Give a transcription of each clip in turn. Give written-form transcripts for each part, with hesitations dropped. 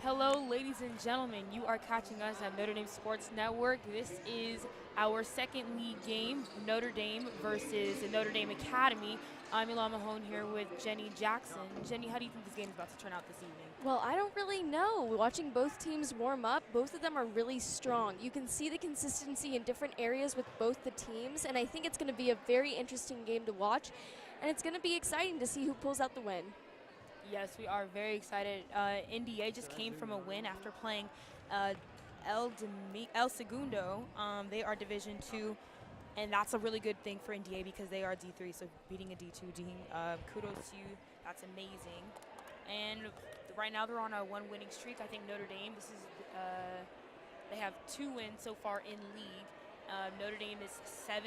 Hello, ladies and gentlemen. You are catching us at Notre Dame Sports Network. This is our second league game, Notre Dame versus the Notre Dame Academy. I'm Ilan Mahone here with Jenny Jackson. Jenny, how do you think this game is about to turn out this evening? Well, I don't really know. Watching both teams warm up, both of them are really strong. You can see the consistency in different areas with both the teams, and I think it's going to be a very interesting game to watch, and it's going to be exciting to see who pulls out the win. Yes, we are very excited. NDA just came from a win after playing El Segundo. They are Division II, and that's a really good thing for NDA because they are D3, so beating a D2 team, kudos to you. That's amazing. And right now they're on a one-winning streak. I think Notre Dame, they have 2 wins so far in league. Notre Dame is 7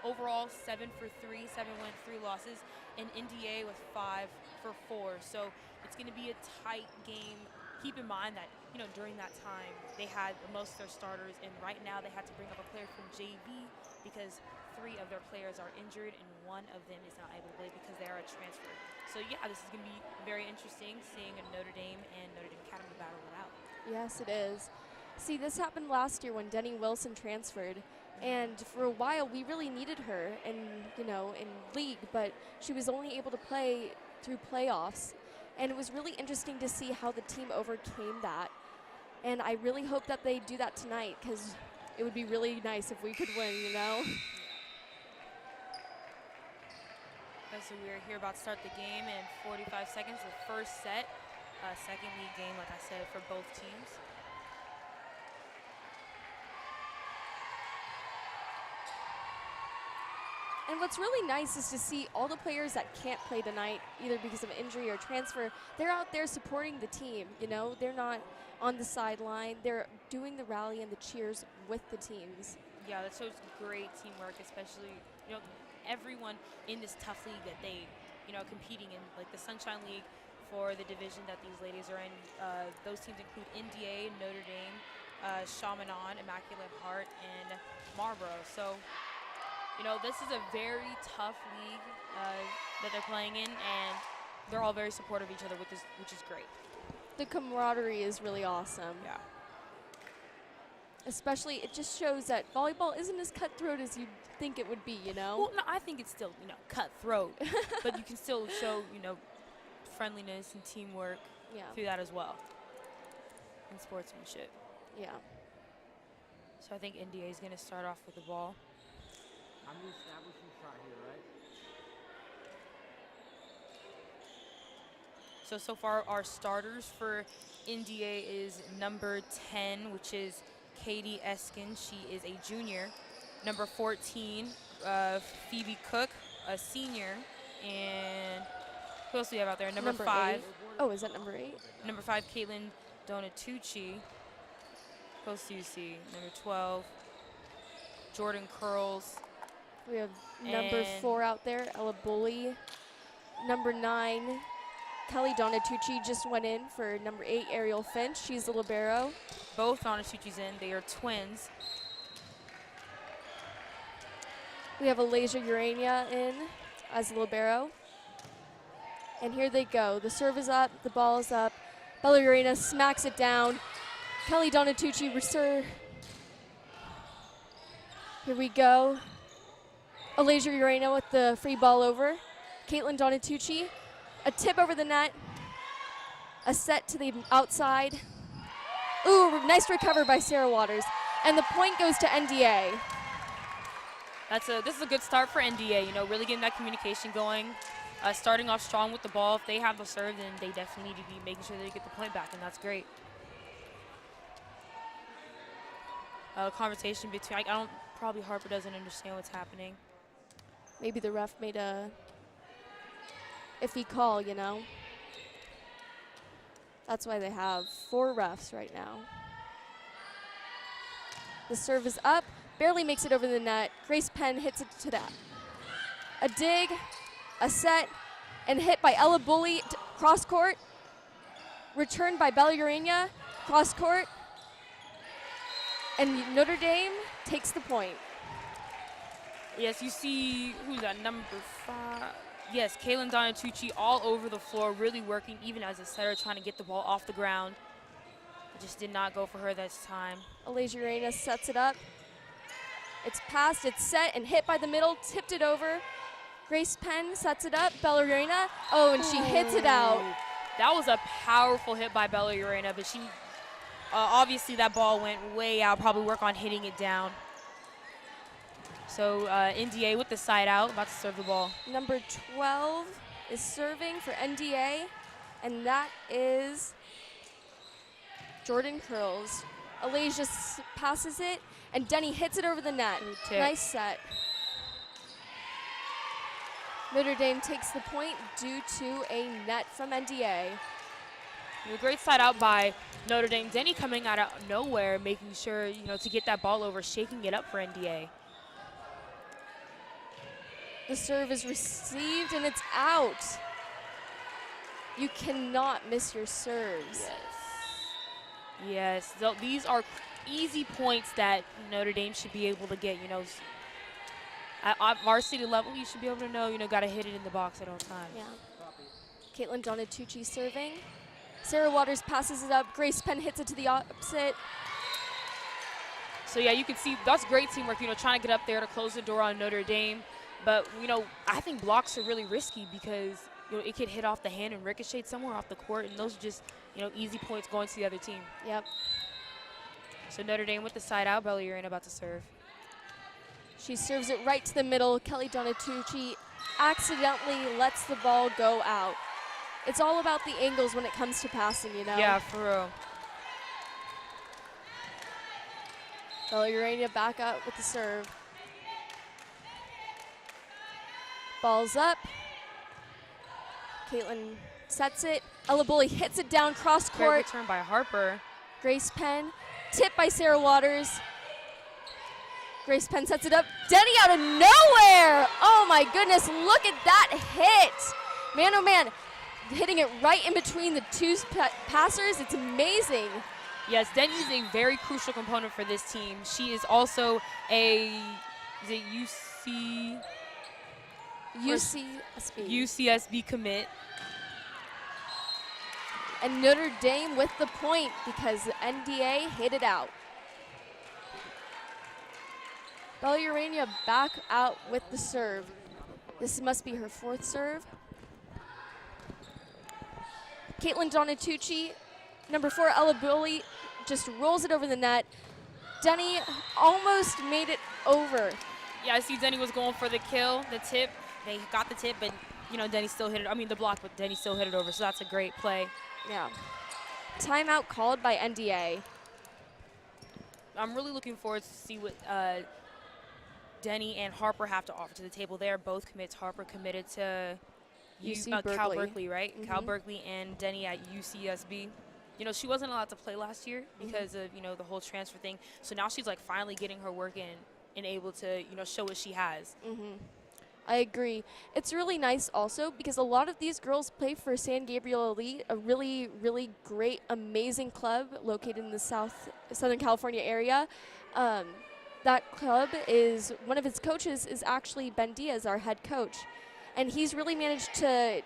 overall, 7 for 3, 7 wins, 3 losses, and NDA with 5 for 4. So it's going to be a tight game. Keep in mind that during that time they had most of their starters, and right now they had to bring up a player from JV because 3 of their players are injured and 1 of them is not able to play because they are a transfer. So yeah, this is going to be very interesting seeing a Notre Dame and Notre Dame Academy battle it out. Yes, it is. See, this happened last year when Denny Wilson transferred. And for a while, we really needed her in league, but she was only able to play through playoffs. And it was really interesting to see how the team overcame that. And I really hope that they do that tonight because it would be really nice if we could win, So we're here about to start the game in 45 seconds, the first set, second league game, like I said, for both teams. And what's really nice is to see all the players that can't play tonight, either because of injury or transfer, they're out there supporting the team, They're not on the sideline. They're doing the rally and the cheers with the teams. Yeah, that shows great teamwork, especially, everyone in this tough league that they, competing in, like the Sunshine League for the division that these ladies are in. Those teams include NDA, Notre Dame, Chaminade, Immaculate Heart, and Marlborough. So, this is a very tough league that they're playing in, and they're all very supportive of each other, which is great. The camaraderie is really awesome. Yeah. Especially, it just shows that volleyball isn't as cutthroat as you'd think it would be, Well, no, I think it's still, cutthroat, but you can still show, friendliness and teamwork through that as well, and sportsmanship. Yeah. So I think NDA is going to start off with the ball. I'm the establishing shot here, right? So far our starters for NDA is number 10, which is Katie Eskin. She is a junior. Number 14, Phoebe Cook, a senior. And who else do we have out there? Number 5. 8. Oh, is that number 8? Number 5, Caitlin Donatucci. Who else do you see? Number 12, Jordan Curls. We have number 4 out there, Ella Bully. Number 9, Kelly Donatucci just went in for number 8, Ariel Finch. She's the libero. Both Donatucci's in. They are twins. We have Alasia Urania in as the libero. And here they go. The serve is up. The ball is up. Bella Urania smacks it down. Kelly Donatucci reserve. Here we go. Alasia Urania with the free ball over. Caitlin Donatucci. A tip over the net. A set to the outside. Ooh, nice recover by Sarah Waters. And the point goes to NDA. This is a good start for NDA, really getting that communication going. Starting off strong with the ball. If they have the serve, then they definitely need to be making sure they get the point back, and that's great. Conversation between, probably Harper doesn't understand what's happening. Maybe the ref made a iffy call, That's why they have 4 refs right now. The serve is up, barely makes it over the net. Grace Penn hits it to that. A dig, a set, and hit by Ella Bully, cross court. Returned by Bella Urania, cross court. And Notre Dame takes the point. Yes, you see, who's that, number 5? Yes, Kaylin Donatucci all over the floor, really working even as a setter, trying to get the ball off the ground. Just did not go for her this time. Alasia Reyna sets it up. It's passed, it's set, and hit by the middle, tipped it over. Grace Penn sets it up, Bella Reyna. Oh, and she hits it out. That was a powerful hit by Bella Urena, but she, obviously that ball went way out, probably work on hitting it down. So NDA with the side out, about to serve the ball. Number 12 is serving for NDA, and that is Jordan Curls. Alasia passes it, and Denny hits it over the net. Nice set. Notre Dame takes the point due to a net from NDA. A great side out by Notre Dame. Denny coming out of nowhere, making sure, to get that ball over, shaking it up for NDA. The serve is received, and it's out. You cannot miss your serves. Yes, so these are easy points that Notre Dame should be able to get, At varsity level, you should be able to know, got to hit it in the box at all times. Yeah. Caitlin Donatucci serving. Sarah Waters passes it up. Grace Penn hits it to the opposite. So, yeah, you can see that's great teamwork, trying to get up there to close the door on Notre Dame. But, I think blocks are really risky because, it could hit off the hand and ricochet somewhere off the court, and those are just, easy points going to the other team. Yep. So Notre Dame with the side out. Bella Urena about to serve. She serves it right to the middle. Kelly Donatucci accidentally lets the ball go out. It's all about the angles when it comes to passing, Yeah, for real. Bella Urena back out with the serve. Ball's up. Caitlin sets it. Ella Bully hits it down cross Great court. return by Harper. Grace Penn, tipped by Sarah Waters. Grace Penn sets it up. Denny out of nowhere. Oh my goodness, look at that hit. Man, oh man, hitting it right in between the two passers. It's amazing. Yes, Denny is a very crucial component for this team. She is also UCSB commit. And Notre Dame with the point because the NDA hit it out. Bella Urena back out with the serve. This must be her fourth serve. Caitlin Donatucci, number 4, Ella Bully, just rolls it over the net. Denny almost made it over. Yeah, I see Denny was going for the kill, the tip. They got the tip, but, Denny still hit it. The block, but Denny still hit it over, so that's a great play. Yeah. Timeout called by NDA. I'm really looking forward to see what Denny and Harper have to offer to the table. They are both commits. Harper committed to Cal Berkeley, right? Mm-hmm. Cal Berkeley and Denny at UCSB. She wasn't allowed to play last year because of, the whole transfer thing. So now she's finally getting her work in and able to, show what she has. Mm-hmm. I agree. It's really nice also because a lot of these girls play for San Gabriel Elite, a really, really great, amazing club located in the Southern California area. That club is, one of its coaches is actually Ben Diaz, our head coach. And he's really managed to,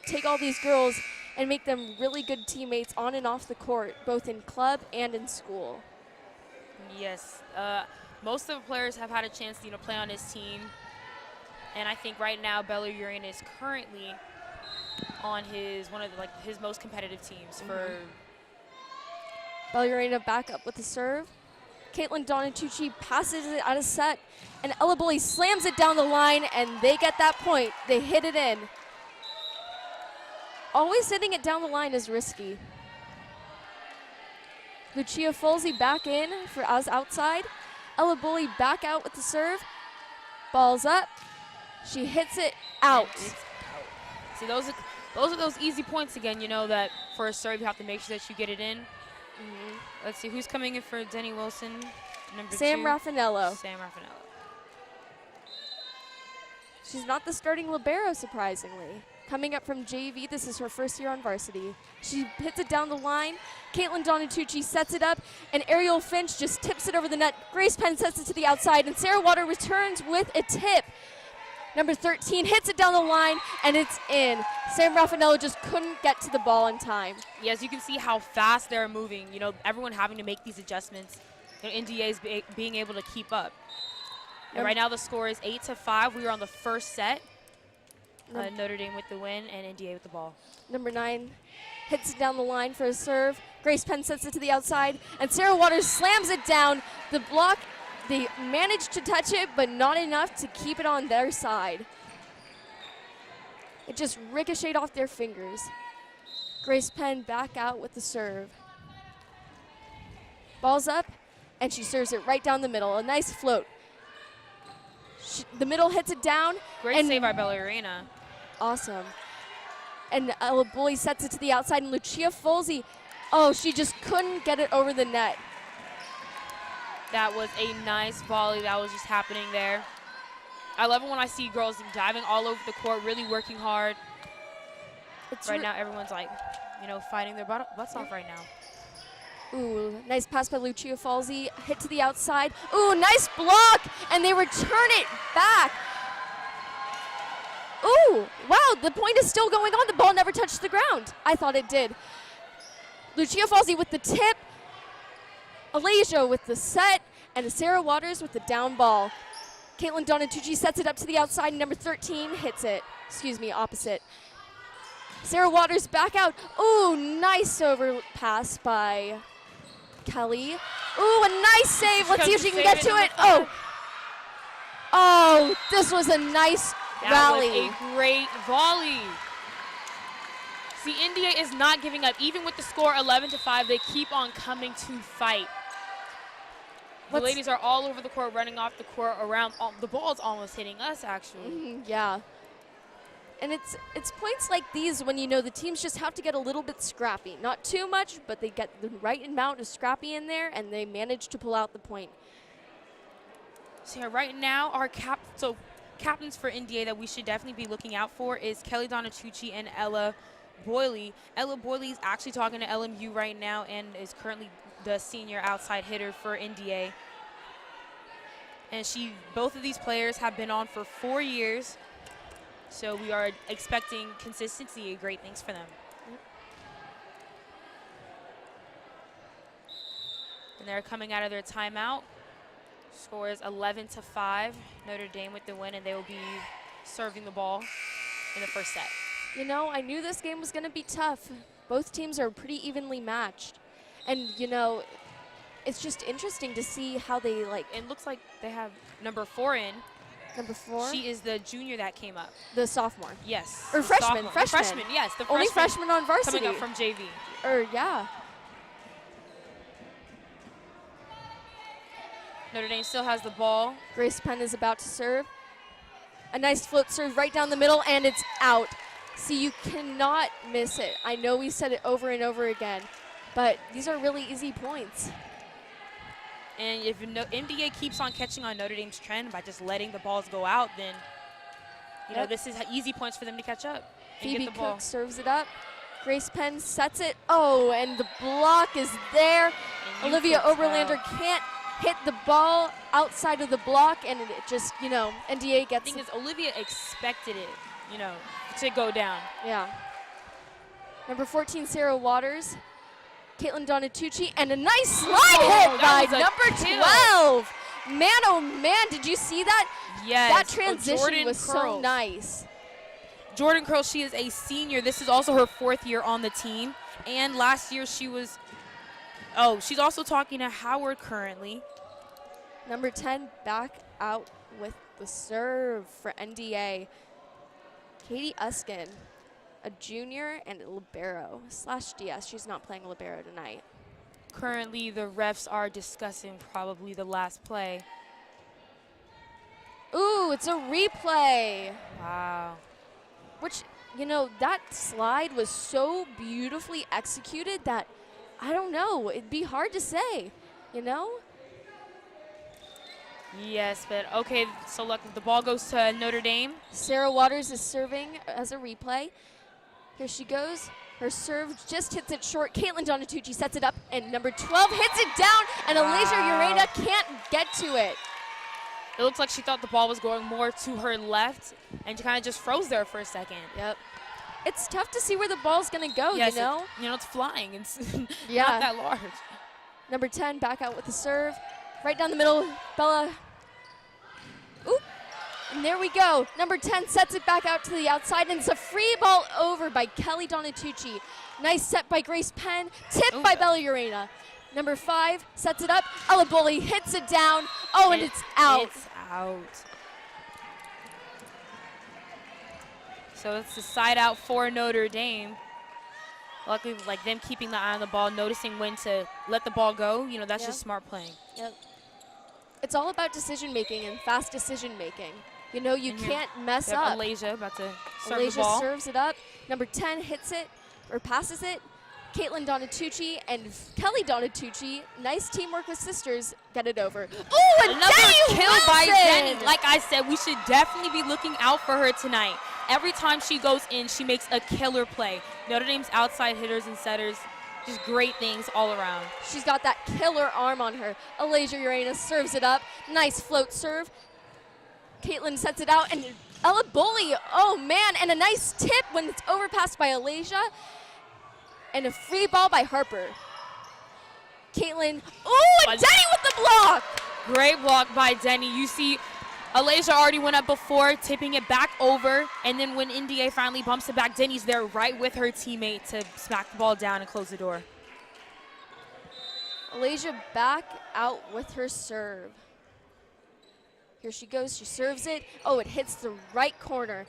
take all these girls and make them really good teammates on and off the court, both in club and in school. Yes. Most of the players have had a chance to, play on his team. And I think right now Bella Urena is currently on one of his most competitive teams for. Bella Urena back up with the serve. Caitlin Donatucci passes it out of set, and Ella Bully slams it down the line, and they get that point. They hit it in. Always hitting it down the line is risky. Lucia Folsey back in for us outside. Ella Bully back out with the serve. Ball's up. She hits it out. It's out. See, those are those easy points again, that for a serve you have to make sure that you get it in. Let's see, who's coming in for Denny Wilson? Number Sam 2. Raffanello. Sam Raffanello. She's not the starting libero, surprisingly. Coming up from JV, this is her first year on varsity. She hits it down the line. Caitlin Donatucci sets it up, and Ariel Finch just tips it over the net. Grace Penn sets it to the outside, and Sarah Water returns with a tip. Number 13 hits it down the line, and it's in. Sam Raffanello just couldn't get to the ball in time. Yes, you can see how fast they're moving. You know, everyone having to make these adjustments. You know, NDA is being able to keep up. And right now the score is 8-5. We are on the first set. Notre Dame with the win and NDA with the ball. Number 9 hits it down the line for a serve. Grace Penn sets it to the outside, and Sarah Waters slams it down. The block, they managed to touch it, but not enough to keep it on their side. It just ricocheted off their fingers. Grace Penn back out with the serve. Ball's up, and she serves it right down the middle. A nice float. The middle hits it down. Great save by Ballerina. Awesome. And Ella Bully sets it to the outside, and Lucia Folsey, oh, she just couldn't get it over the net. That was a nice volley that was just happening there. I love it when I see girls diving all over the court, really working hard. Right now, everyone's like, you know, fighting their butts off right now. Ooh, nice pass by Lucia Falsey. Hit to the outside. Ooh, nice block, and they return it back. Ooh, wow, the point is still going on. The ball never touched the ground. I thought it did. Lucia Falsey with the tip. Alasia with the set, and Sarah Waters with the down ball. Caitlin Donatucci sets it up to the outside, and number 13 hits it. Excuse me, opposite. Sarah Waters back out. Ooh, nice overpass by Kelly. Ooh, a nice save. Let's see if she can get to it. Oh, this was a nice rally. That was a great volley. See, NDA is not giving up. Even with the score 11-5, they keep on coming to fight. The ladies are all over the court, running off the court around. The ball's almost hitting us, actually. Yeah. And it's points like these when you know the teams just have to get a little bit scrappy. Not too much, but they get the right amount of scrappy in there, and they manage to pull out the point. So yeah, right now, our captains for NDA that we should definitely be looking out for is Kelly Donatucci and Ella Boyley. Ella Boyley is actually talking to LMU right now and is currently the senior outside hitter for NDA. And both of these players have been on for 4 years. So we are expecting consistency and great things for them. And they're coming out of their timeout. Score is 11-5. Notre Dame with the win, and they will be serving the ball in the first set. You know, I knew this game was going to be tough. Both teams are pretty evenly matched. And, you know, it's just interesting to see how they, like... It looks like they have number 4 in. Number 4? She is the junior that came up. The sophomore. Yes. Or freshman. Sophomore. Freshman, yes. The only freshman on varsity. Coming up from JV. Yeah. Notre Dame still has the ball. Grace Penn is about to serve. A nice float serve right down the middle, and it's out. See, you cannot miss it. I know we said it over and over again, but these are really easy points. And if NDA keeps on catching on Notre Dame's trend by just letting the balls go out, then you know this is easy points for them to catch up and Phoebe get the ball. Cook serves it up. Grace Penn sets it. Oh, and the block is there. Olivia Oberlander can't hit the ball outside of the block, and it just, you know, NDA gets. The thing is, Olivia expected it, you know, to go down. Yeah. Number 14, Sarah Waters. Caitlin Donatucci, and a nice slide hit by number 12. Man, oh man, did you see that? Yes. That transition was so nice. Jordan Curls, she is a senior. This is also her 4th year on the team. And last year she was, she's also talking to Howard currently. Number 10 back out with the serve for NDA. Katie Uskin. A junior and a libero / DS. She's not playing libero tonight. Currently, the refs are discussing probably the last play. Ooh, it's a replay. Wow. Which, you know, that slide was so beautifully executed that, I don't know, it'd be hard to say, you know? Yes, but okay, so look, the ball goes to Notre Dame. Sarah Waters is serving as a replay. Here she goes. Her serve just hits it short. Caitlin Donatucci sets it up, and number 12 hits it down, and Alasia Urena can't get to it. It looks like she thought the ball was going more to her left, and she kind of just froze there for a second. Yep. It's tough to see where the ball's going to go, yes, you know? It's flying. It's Yeah. not that large. Number 10 back out with the serve. Right down the middle, Bella. Oop. And there we go. Number 10 sets it back out to the outside, and it's a free ball over by Kelly Donatucci. Nice set by Grace Penn, tipped by Bella Urena. Number 5 sets it up. Ella Bully hits it down. Oh, and it's out. It's out. So it's the side out for Notre Dame. Luckily, like them keeping the eye on the ball, noticing when to let the ball go. That's just smart playing. Yep. It's all about decision making and fast decision making. You can't mess up. Alasia about to serve the Alasia ball. serves it up. Number 10 hits it or passes it. Caitlin Donatucci and Kelly Donatucci, nice teamwork with sisters, get it over. Ooh, and Another Denny kill Wilson! by Denny. Like I said, we should definitely be looking out for her tonight. Every time she goes in, she makes a killer play. Notre Dame's outside hitters and setters, just great things all around. She's got that killer arm on her. Alasia Urena serves it up. Nice float serve. Caitlin sets it out, and Ella Bully, oh man, and a nice tip when it's overpassed by Alasia. And a free ball by Harper. Caitlin, ooh, and Denny with the block! Great block by Denny. You see, Alasia already went up before, tipping it back over, and then when NDA finally bumps it back, Denny's there right with her teammate to smack the ball down and close the door. Alasia back out with her serve. Here she goes, she serves it. Oh, it hits the right corner.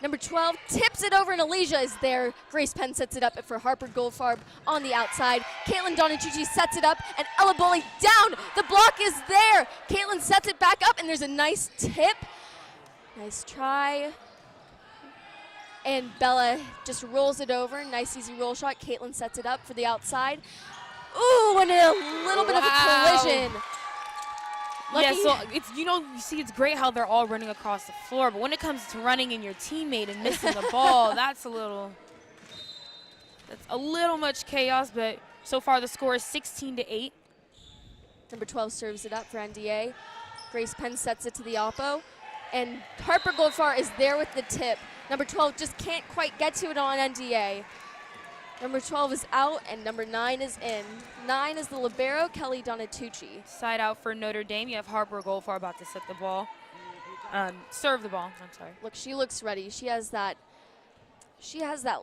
Number 12 tips it over, and Alasia is there. Grace Penn sets it up for Harper Goldfarb on the outside. Caitlin Donatucci sets it up, and Ella Bully down. The block is there. Caitlin sets it back up, and there's a nice tip. Nice try. And Bella just rolls it over. Nice easy roll shot. Caitlin sets it up for the outside. Ooh, and a little bit of a collision. Yeah, so it's you see it's great how they're all running across the floor, but when it comes to running in your teammate and missing the ball, that's a little much chaos, but so far the score is 16-8. Number 12 serves it up for NDA. Grace Penn sets it to the oppo, and Harper Goldfarb is there with the tip. Number 12 just can't quite get to it on NDA. Number 12 is out, and number 9 is in. 9 is the libero, Kelly Donatucci. Side out for Notre Dame. You have Harper Goldfarb about to set the ball. Serve the ball, I'm sorry. Look, she looks ready. She has that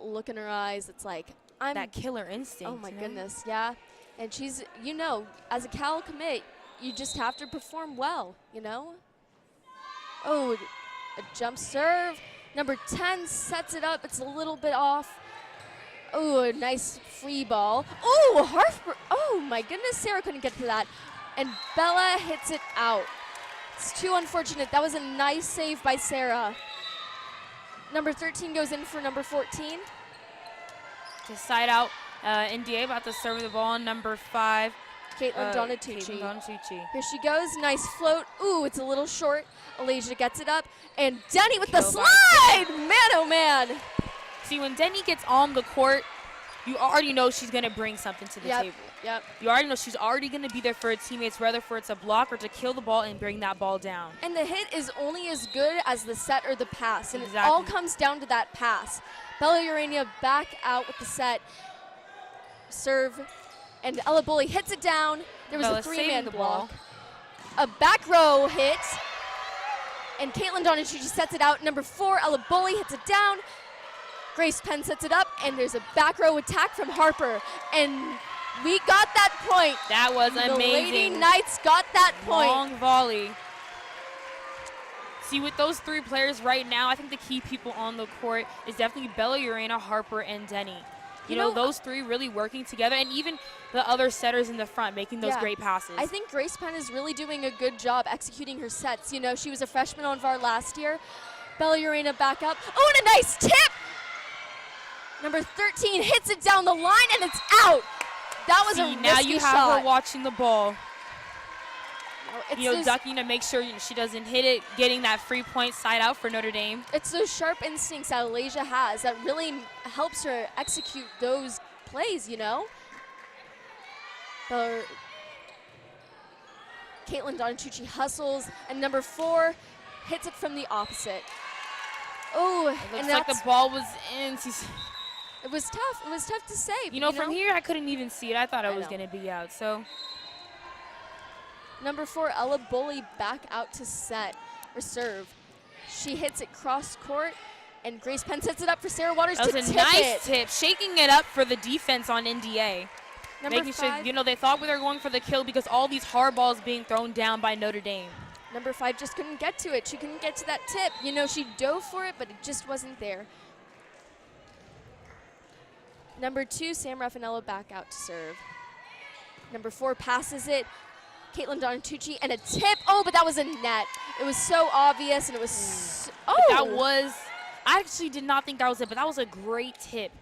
look in her eyes. It's like, that killer instinct. Oh my goodness, yeah. And she's, as a Cal commit, you just have to perform well, Oh, a jump serve. Number 10 sets it up. It's a little bit off. Oh, a nice free ball. Oh, Harper. Oh, my goodness. Sarah couldn't get to that. And Bella hits it out. It's too unfortunate. That was a nice save by Sarah. Number 13 goes in for number 14. To side out, NDA about to serve the ball. Number 5. Caitlin Donatucci. Caitlin Donatucci. Here she goes. Nice float. Ooh, it's a little short. Alasia gets it up. And Denny with the slide. Man, oh, man. See, when Denny gets on the court, you already know she's going to bring something to the table. Yep. You already know she's already going to be there for her teammates, whether for it's a block or to kill the ball and bring that ball down. And the hit is only as good as the set or the pass. And exactly. It all comes down to that pass. Bella Urena back out with the set. Serve. And Ella Bully hits it down. There was Bella a three-man block. ball. A back row hit. And Caitlin Donatucci sets it out. Number 4, Ella Bully hits it down. Grace Penn sets it up, and there's a back row attack from Harper. And we got that point. That was amazing. The Lady Knights got that point. Long volley. See, with those 3 players right now, I think the key people on the court is definitely Bella Urena, Harper, and Denny. You know, those 3 really working together, and even the other setters in the front making those great passes. I think Grace Penn is really doing a good job executing her sets. She was a freshman on VAR last year. Bella Urena back up. Oh, and a nice tip! Number 13 hits it down the line, and it's out. That was a risky shot. Now you have her watching the ball. No, ducking to make sure she doesn't hit it, getting that free point side out for Notre Dame. It's those sharp instincts that Alasia has that really helps her execute those plays, Caitlin Donatucci hustles, and number 4 hits it from the opposite. Oh, It and looks like the ball was in. it was tough. It was tough to save. You know, from here I couldn't even see it. I thought it was know. going to be out. So Number 4, Ella Bully back out to set or serve. She hits it cross court, and Grace Penn sets it up for Sarah Waters that to was a tip nice it. tip, shaking it up for the defense on NDA. Number Making sure, 5, you know, they thought they were going for the kill because all these hard balls being thrown down by Notre Dame. Number 5 just couldn't get to it. She couldn't get to that tip. You know, she dove for it, but it just wasn't there. Number 2, Sam Raffanello back out to serve. Number 4 passes it. Caitlin Donatucci, and a tip. Oh, but that was a net. It was so obvious, and it was But that was, I actually did not think that was it, but that was a great tip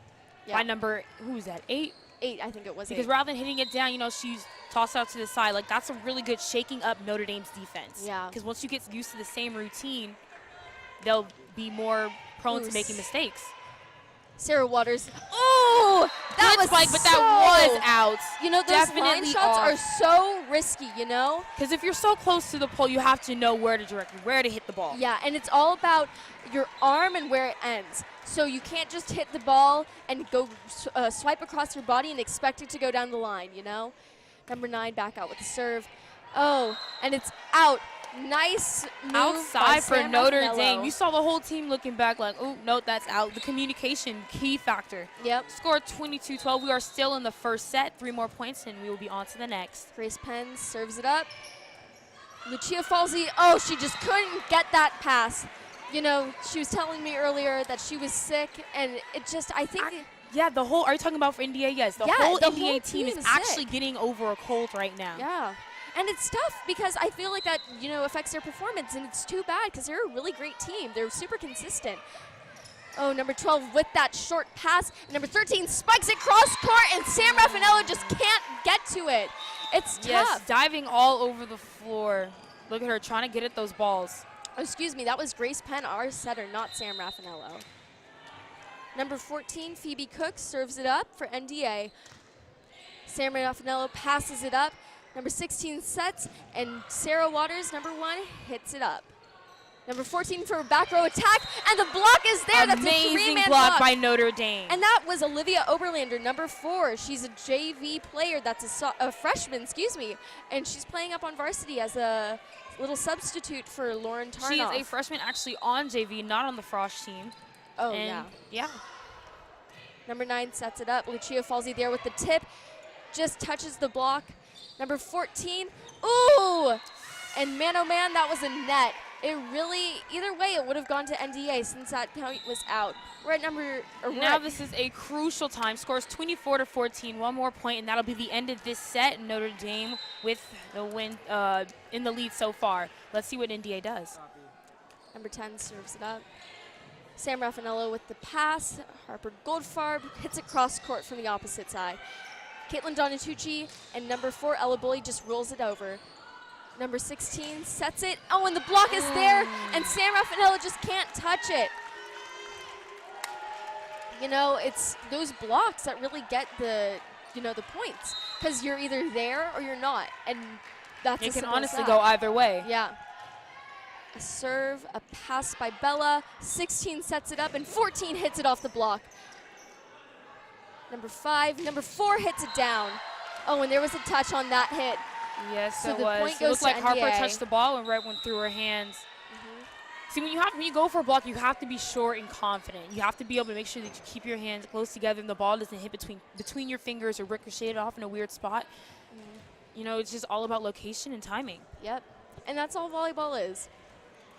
by number, who was that, 8? 8, I think it was. Because 8. rather than hitting it down, you know, she's tossed out to the side. Like, that's a really good shaking up Notre Dame's defense. Yeah. Because once you get used to the same routine, they'll be more prone to making mistakes. Sarah Waters. Oh, that Good was spike, but that was out. You know, those line Definitely shots off. are so risky, you know? Because if you're so close to the pole, you have to know where to hit the ball. Yeah, and it's all about your arm and where it ends. So you can't just hit the ball and go swipe across your body and expect it to go down the line, you know? Number 9 back out with the serve. Oh, and it's out. Nice move Outside by for Sam Notre Raffanello. Dame. You saw the whole team looking back like, oh, no, that's out. The communication, key factor. Yep. Score 22-12. We are still in the first set. 3 more points, and we will be on to the next. Grace Penn serves it up. Lucia Falsey, oh, she just couldn't get that pass. You know, she was telling me earlier that she was sick, and it just, I think... Yeah, the whole, are you talking about for NDA? Yes, the whole NDA team is actually getting over a cold right now. Yeah. And it's tough because I feel like that, you know, affects their performance, and it's too bad because they're a really great team. They're super consistent. Oh, number 12 with that short pass. Number 13 spikes it cross court, and Sam Raffanello just can't get to it. It's tough. Yes, diving all over the floor. Look at her trying to get at those balls. Oh, excuse me, that was Grace Penn, our setter, not Sam Raffanello. Number 14, Phoebe Cook serves it up for NDA. Sam Raffanello passes it up. Number 16 sets, and Sarah Waters, number 1, hits it up. Number 14 for a back row attack, and the block is there. That's a Amazing three-man block by Notre Dame. And that was Olivia Oberlander, number 4. She's a JV player. That's a freshman, excuse me. And she's playing up on varsity as a little substitute for Lauren Tarnoff. She is a freshman actually on JV, not on the Frosh team. Oh, and yeah. Number 9 sets it up. Lucia Falsey there with the tip. Just touches the block. Number 14, ooh! And man, oh man, that was a net. It really, either way, it would have gone to NDA since that point was out. We're at now this is a crucial time. Scores 24-14, 1 more point, and that'll be the end of this set. Notre Dame with the win in the lead so far. Let's see what NDA does. Number 10 serves it up. Sam Raffanello with the pass. Harper Goldfarb hits it cross court from the opposite side. Caitlin Donatucci and number 4, Ella Bully, just rolls it over. Number 16 sets it. Oh, and the block is there, and Sam Raffanello just can't touch it. You know, it's those blocks that really get the points, because you're either there or you're not, and that's it as can simple as honestly that. go either way. Yeah. A serve, a pass by Bella. 16 sets it up, and 14 hits it off the block. Number 5, number 4 hits it down. Oh, and there was a touch on that hit. Yes, So it the was. point It goes looked to like Harper NDA. touched the ball and right went through her hands. See, when you go for a block, you have to be short and confident. You have to be able to make sure that you keep your hands close together and the ball doesn't hit between your fingers or ricochet it off in a weird spot. You know, it's just all about location and timing. Yep. And that's all volleyball is.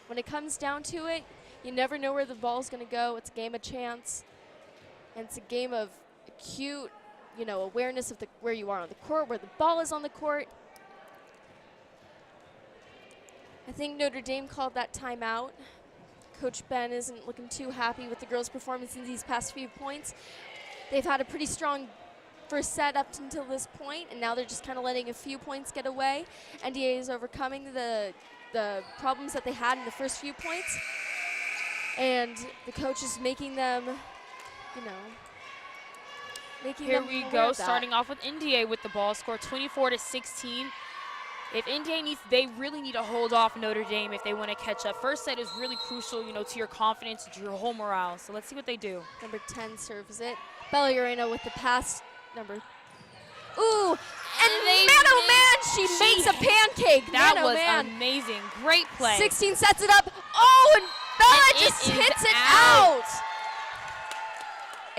When it comes down to it, you never know where the ball's going to go. It's a game of chance. And it's a game of acute, awareness of where you are on the court, where the ball is on the court. I think Notre Dame called that timeout. Coach Ben isn't looking too happy with the girls' performance in these past few points. They've had a pretty strong first set up until this point, and now they're just kind of letting a few points get away. NDA is overcoming the problems that they had in the first few points, and the coach is making them, Here we go, starting off with NDA with the ball. Score 24-16. if NDA they really need to hold off Notre Dame if they want to catch up. First set is really crucial, to your confidence, to your whole morale. So let's see what they do. Number 10 serves it. Bellarino with the pass. Ooh, and man, oh man, she makes a pancake. That man, was man. amazing. Great play. 16 sets it up. Oh, and Bella just hits it out.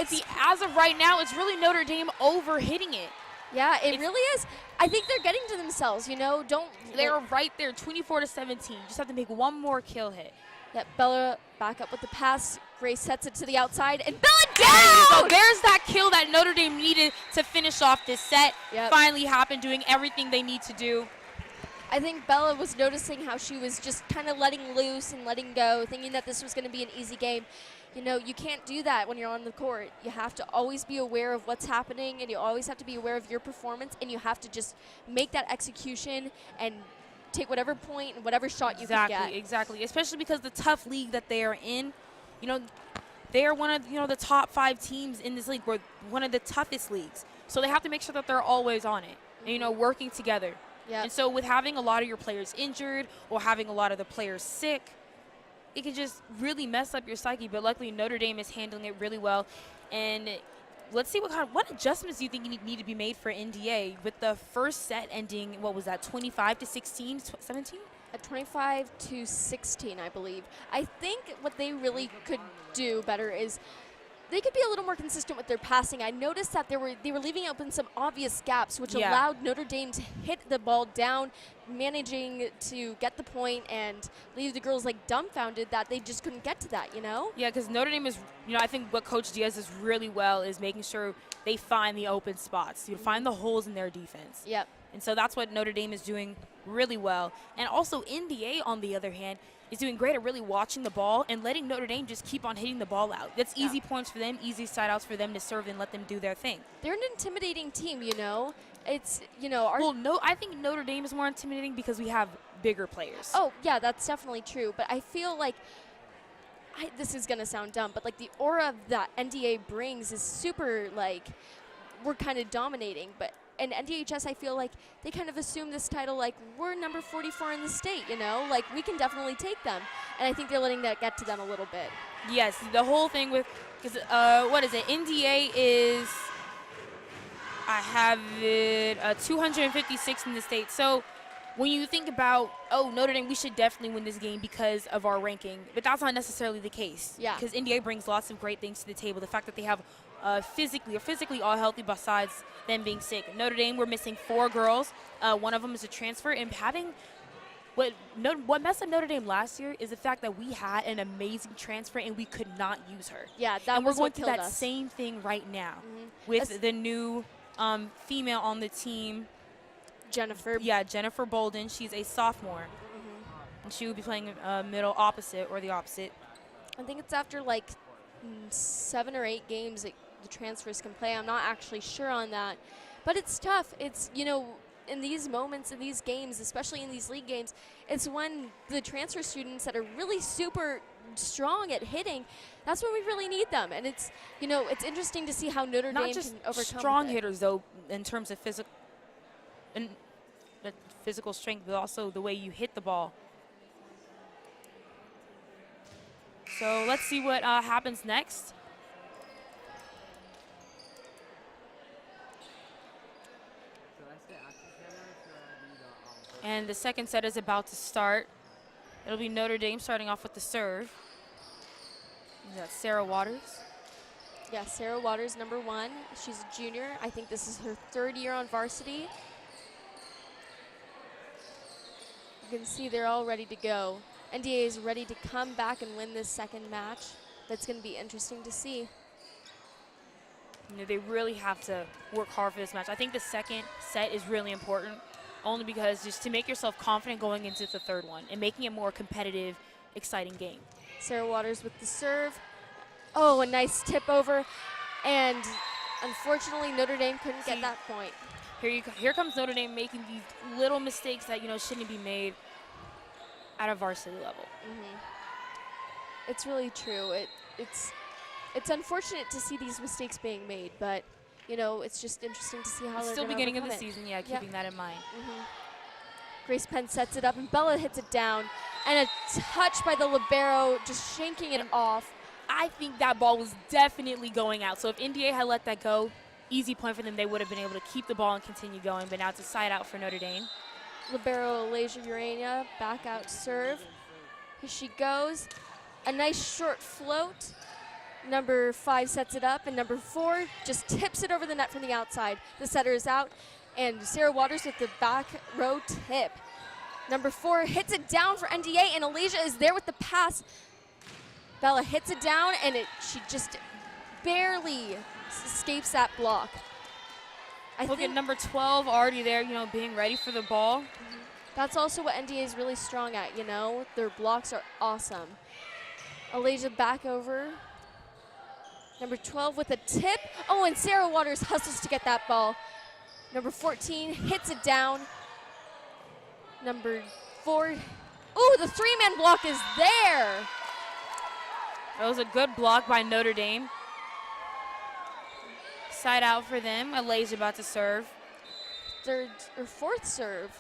See, as of right now, it's really Notre Dame over-hitting it. Yeah, it really is. I think they're getting to themselves, They're right there, 24-17. Just have to make one more kill hit. Yep, Bella back up with the pass. Grace sets it to the outside, and Bella down! So there's that kill that Notre Dame needed to finish off this set. Yep. Finally happened, doing everything they need to do. I think Bella was noticing how she was just kind of letting loose and letting go, thinking that this was going to be an easy game. You can't do that when you're on the court. You have to always be aware of what's happening, and you always have to be aware of your performance, and you have to just make that execution and take whatever point and whatever shot you can get. Exactly. Especially because the tough league that they are in, they are one of the top 5 teams in this league. We're one of the toughest leagues. So they have to make sure that they're always on it, and, working together. Yep. And so with having a lot of your players injured or having a lot of the players sick, it can just really mess up your psyche. But luckily, Notre Dame is handling it really well. And let's see what adjustments do you think need to be made for NDA with the first set ending, 25-16, 17? At 25-16, I believe. I think what they really could do better is they could be a little more consistent with their passing. I noticed that they were leaving open some obvious gaps, which allowed Notre Dame to hit the ball down, managing to get the point and leave the girls dumbfounded that they just couldn't get to that, Yeah, because Notre Dame is, I think what Coach Diaz does really well is making sure they find the open spots, find the holes in their defense. Yep. And so that's what Notre Dame is doing really well. And also NDA, on the other hand, is doing great at really watching the ball and letting Notre Dame just keep on hitting the ball out. That's easy points for them, easy side outs for them to serve and let them do their thing. They're an intimidating team, It's, I think Notre Dame is more intimidating because we have bigger players. Oh, yeah, that's definitely true. But I feel like, this is going to sound dumb, but the aura that NDA brings is super, we're kind of dominating. But in NDHS, I feel like they kind of assume this title, we're number 44 in the state, we can definitely take them. And I think they're letting that get to them a little bit. Yes, the whole thing with, because what is it? NDA is, I have it 256 in the state. So when you think about, Notre Dame, we should definitely win this game because of our ranking. But that's not necessarily the case. Yeah. Because NDA brings lots of great things to the table. The fact that they have physically all healthy besides them being sick. Notre Dame, we're missing 4 girls. One of them is a transfer. And having what messed up Notre Dame last year is the fact that we had an amazing transfer and we could not use her. Yeah, that and was we're going what through killed that us. same thing right now with the new female on the team. Jennifer. Yeah, Jennifer Bolden. She's a sophomore. And she will be playing middle opposite or the opposite. I think it's after 7 or 8 games that the transfers can play. I'm not actually sure on that. But it's tough. It's, in these moments, in these games, especially in these league games, it's when the transfer students that are really super strong at hitting, that's when we really need them. And it's, it's interesting to see how Notre Dame can overcome. Not just strong hitters, though, in terms of physical strength, but also the way you hit the ball. So let's see what happens next. And the second set is about to start. It'll be Notre Dame starting off with the serve. That's Sarah Waters. Yeah, Sarah Waters, number 1. She's a junior. I think this is her 3rd year on varsity. You can see they're all ready to go. NDA is ready to come back and win this second match. That's going to be interesting to see. They really have to work hard for this match. I think the second set is really important, only because just to make yourself confident going into the third one and making it more competitive, exciting game. Sarah Waters with the serve. Oh, a nice tip over. And unfortunately, Notre Dame couldn't get that point. Here comes Notre Dame making these little mistakes that, shouldn't be made at a varsity level. It's really true. It's unfortunate to see these mistakes being made, but it's just interesting to see how It's they're still going to beginning of the overcome it. season, keeping that in mind. Grace Penn sets it up, and Bella hits it down. And a touch by the libero, just shanking it off. I think that ball was definitely going out. So if NDA had let that go, easy point for them. They would have been able to keep the ball and continue going. But now it's a side out for Notre Dame. Libero Alasia Urania, back out serve. Here she goes. A nice short float. Number 5 sets it up, and number 4 just tips it over the net from the outside. The setter is out, and Sarah Waters with the back row tip. Number 4 hits it down for NDA, and Alasia is there with the pass. Bella hits it down, and she just barely escapes that block. Look at number 12 already there, being ready for the ball. That's also what NDA is really strong at, Their blocks are awesome. Alasia back over. Number 12 with a tip. Oh, and Sarah Waters hustles to get that ball. Number 14 hits it down. Number 4. Ooh, the 3-man block is there. That was a good block by Notre Dame. Side out for them. Alasia about to serve. Fourth serve.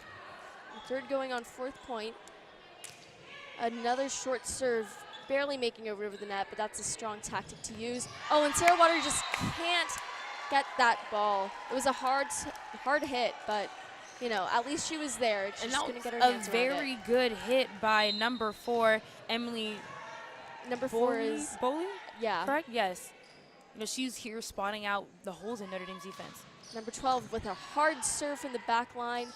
Third going on 4th point. Another short serve, barely making over the net, but that's a strong tactic to use. Oh, and Sarah Waters just can't get that ball. It was a hard hit, but at least she was there. She's just going to get her hands around it. A very good hit by number 4, Emily. Number 4 is Bowling? Yeah. Correct? Yes. She's here spotting out the holes in Notre Dame's defense. Number 12 with a hard serve from the back line.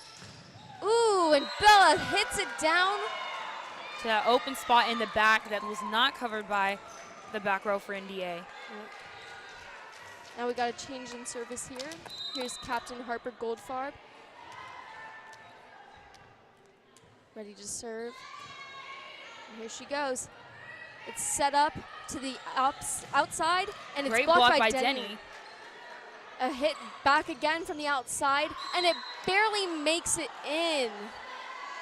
Ooh, and Bella hits it down to that open spot in the back that was not covered by the back row for NDA. Yep. Now we got a change in service here. Here's Captain Harper Goldfarb. Ready to serve. And here she goes. It's set up to the outside, and it's Great blocked block by Denny. A hit back again from the outside, and it barely makes it in.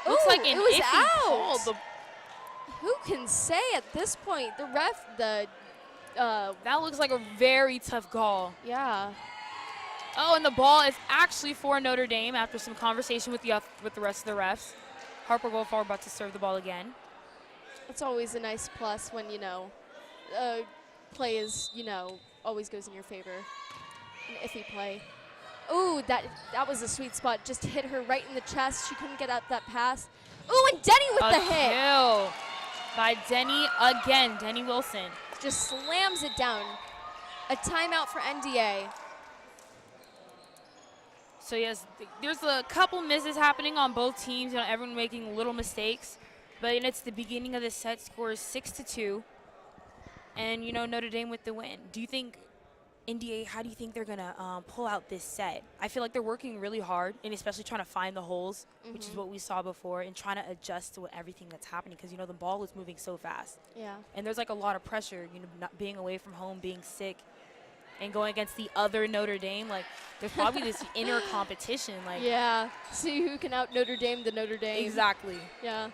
Looks Ooh, like an it was iffy call. Who can say at this point? The ref, that looks like a very tough call. Yeah. Oh, and the ball is actually for Notre Dame after some conversation with the rest of the refs. Harper Goldfarb about to serve the ball again. It's always a nice plus when, play is, always goes in your favor. An iffy play. Ooh, that was a sweet spot. Just hit her right in the chest. She couldn't get out that pass. Ooh, and Denny with the hit. Kill by Denny again. Denny Wilson. Just slams it down. A timeout for NDA. So yes, there's a couple misses happening on both teams. Everyone making little mistakes. But it's the beginning of the set. Score is 6-2. And, Notre Dame with the win. Do you think NDA, how do you think they're going to pull out this set? I feel like they're working really hard, and especially trying to find the holes, which is what we saw before, and trying to adjust to everything that's happening because, the ball is moving so fast. Yeah. And there's, a lot of pressure, not being away from home, being sick, and going against the other Notre Dame. There's probably this inner competition. Yeah. See who can out Notre Dame the Notre Dame. Exactly. Yeah.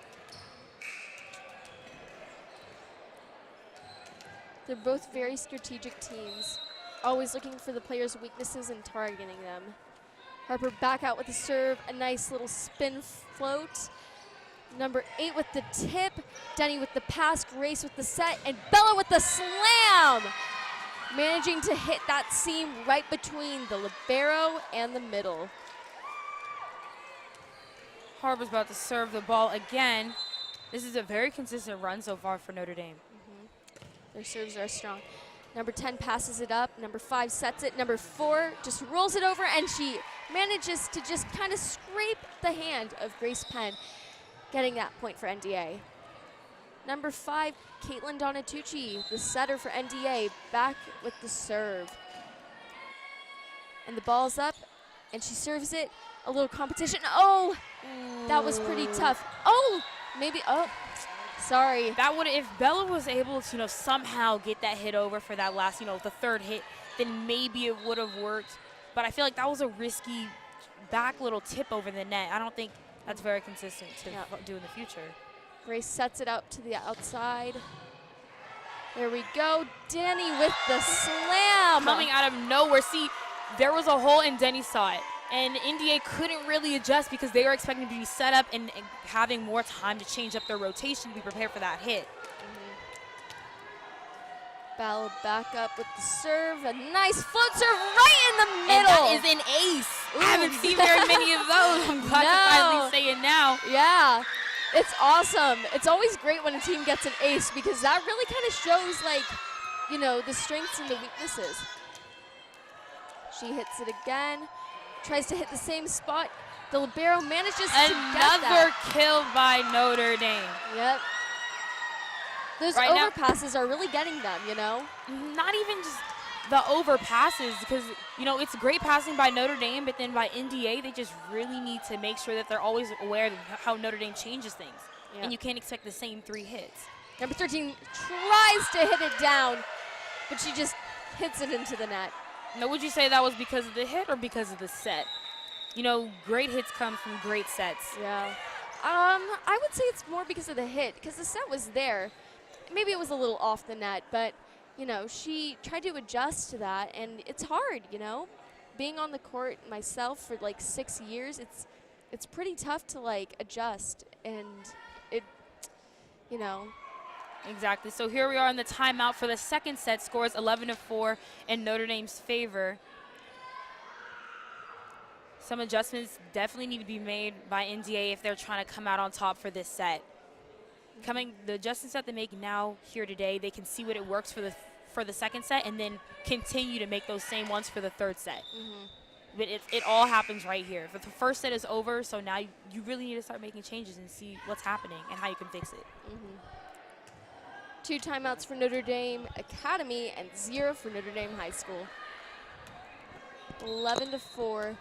They're both very strategic teams, always looking for the players' weaknesses and targeting them. Harper back out with the serve, a nice little spin float. Number 8 with the tip, Denny with the pass, Grace with the set, and Bella with the slam! Managing to hit that seam right between the libero and the middle. Harper's about to serve the ball again. This is a very consistent run so far for Notre Dame. Their serves are strong. Number 10 passes it up. Number 5 sets it. Number 4 just rolls it over, and she manages to just kind of scrape the hand of Grace Penn, getting that point for NDA. Number 5, Caitlin Donatucci, the setter for NDA, back with the serve. And the ball's up, and she serves it. A little competition. Oh, that was pretty tough. Oh, maybe, sorry. That would, if Bella was able to, somehow get that hit over for that last, the third hit, then maybe it would have worked. But I feel like that was a risky back little tip over the net. I don't think that's very consistent to do in the future. Grace sets it up to the outside. There we go. Denny with the slam. Coming out of nowhere. See, there was a hole and Denny saw it. And NDA couldn't really adjust because they were expecting to be set up and having more time to change up their rotation to be prepared for that hit. Bell back up with the serve. A nice float serve right in the middle. And that is an ace. Ooh. I haven't seen very many of those. I'm glad to finally say it now. Yeah, it's awesome. It's always great when a team gets an ace because that really kind of shows, like, you know, the strengths and the weaknesses. She hits it again. Tries to hit the same spot. The libero manages to get that. Another kill by Notre Dame. Yep. Those Right now- overpasses are really getting them, you know? Not even just the overpasses, because, you know, it's great passing by Notre Dame, but then by NDA, they just really need to make sure that they're always aware of how Notre Dame changes things. Yep. And you can't expect the same 3 hits. Number 13 tries to hit it down, but she just hits it into the net. Now, would you say that was because of the hit or because of the set? You know, great hits come from great sets. Yeah. I would say it's more because of the hit, because the set was there. Maybe it was a little off the net, but, you know, she tried to adjust to that, and it's hard, you know? Being on the court myself for, like, 6 years, it's pretty tough to, like, adjust, and it, you know. Exactly. So here we are in the timeout for the second set. Scores 11-4 in Notre Dame's favor. Some adjustments definitely need to be made by NDA if they're trying to come out on top for this set. The adjustments that they make now here today, they can see what it works for the second set and then continue to make those same ones for the third set. But it all happens right here. But the first set is over, so now you really need to start making changes and see what's happening and how you can fix it. 2 timeouts for Notre Dame Academy and 0 for Notre Dame High School. 11-4.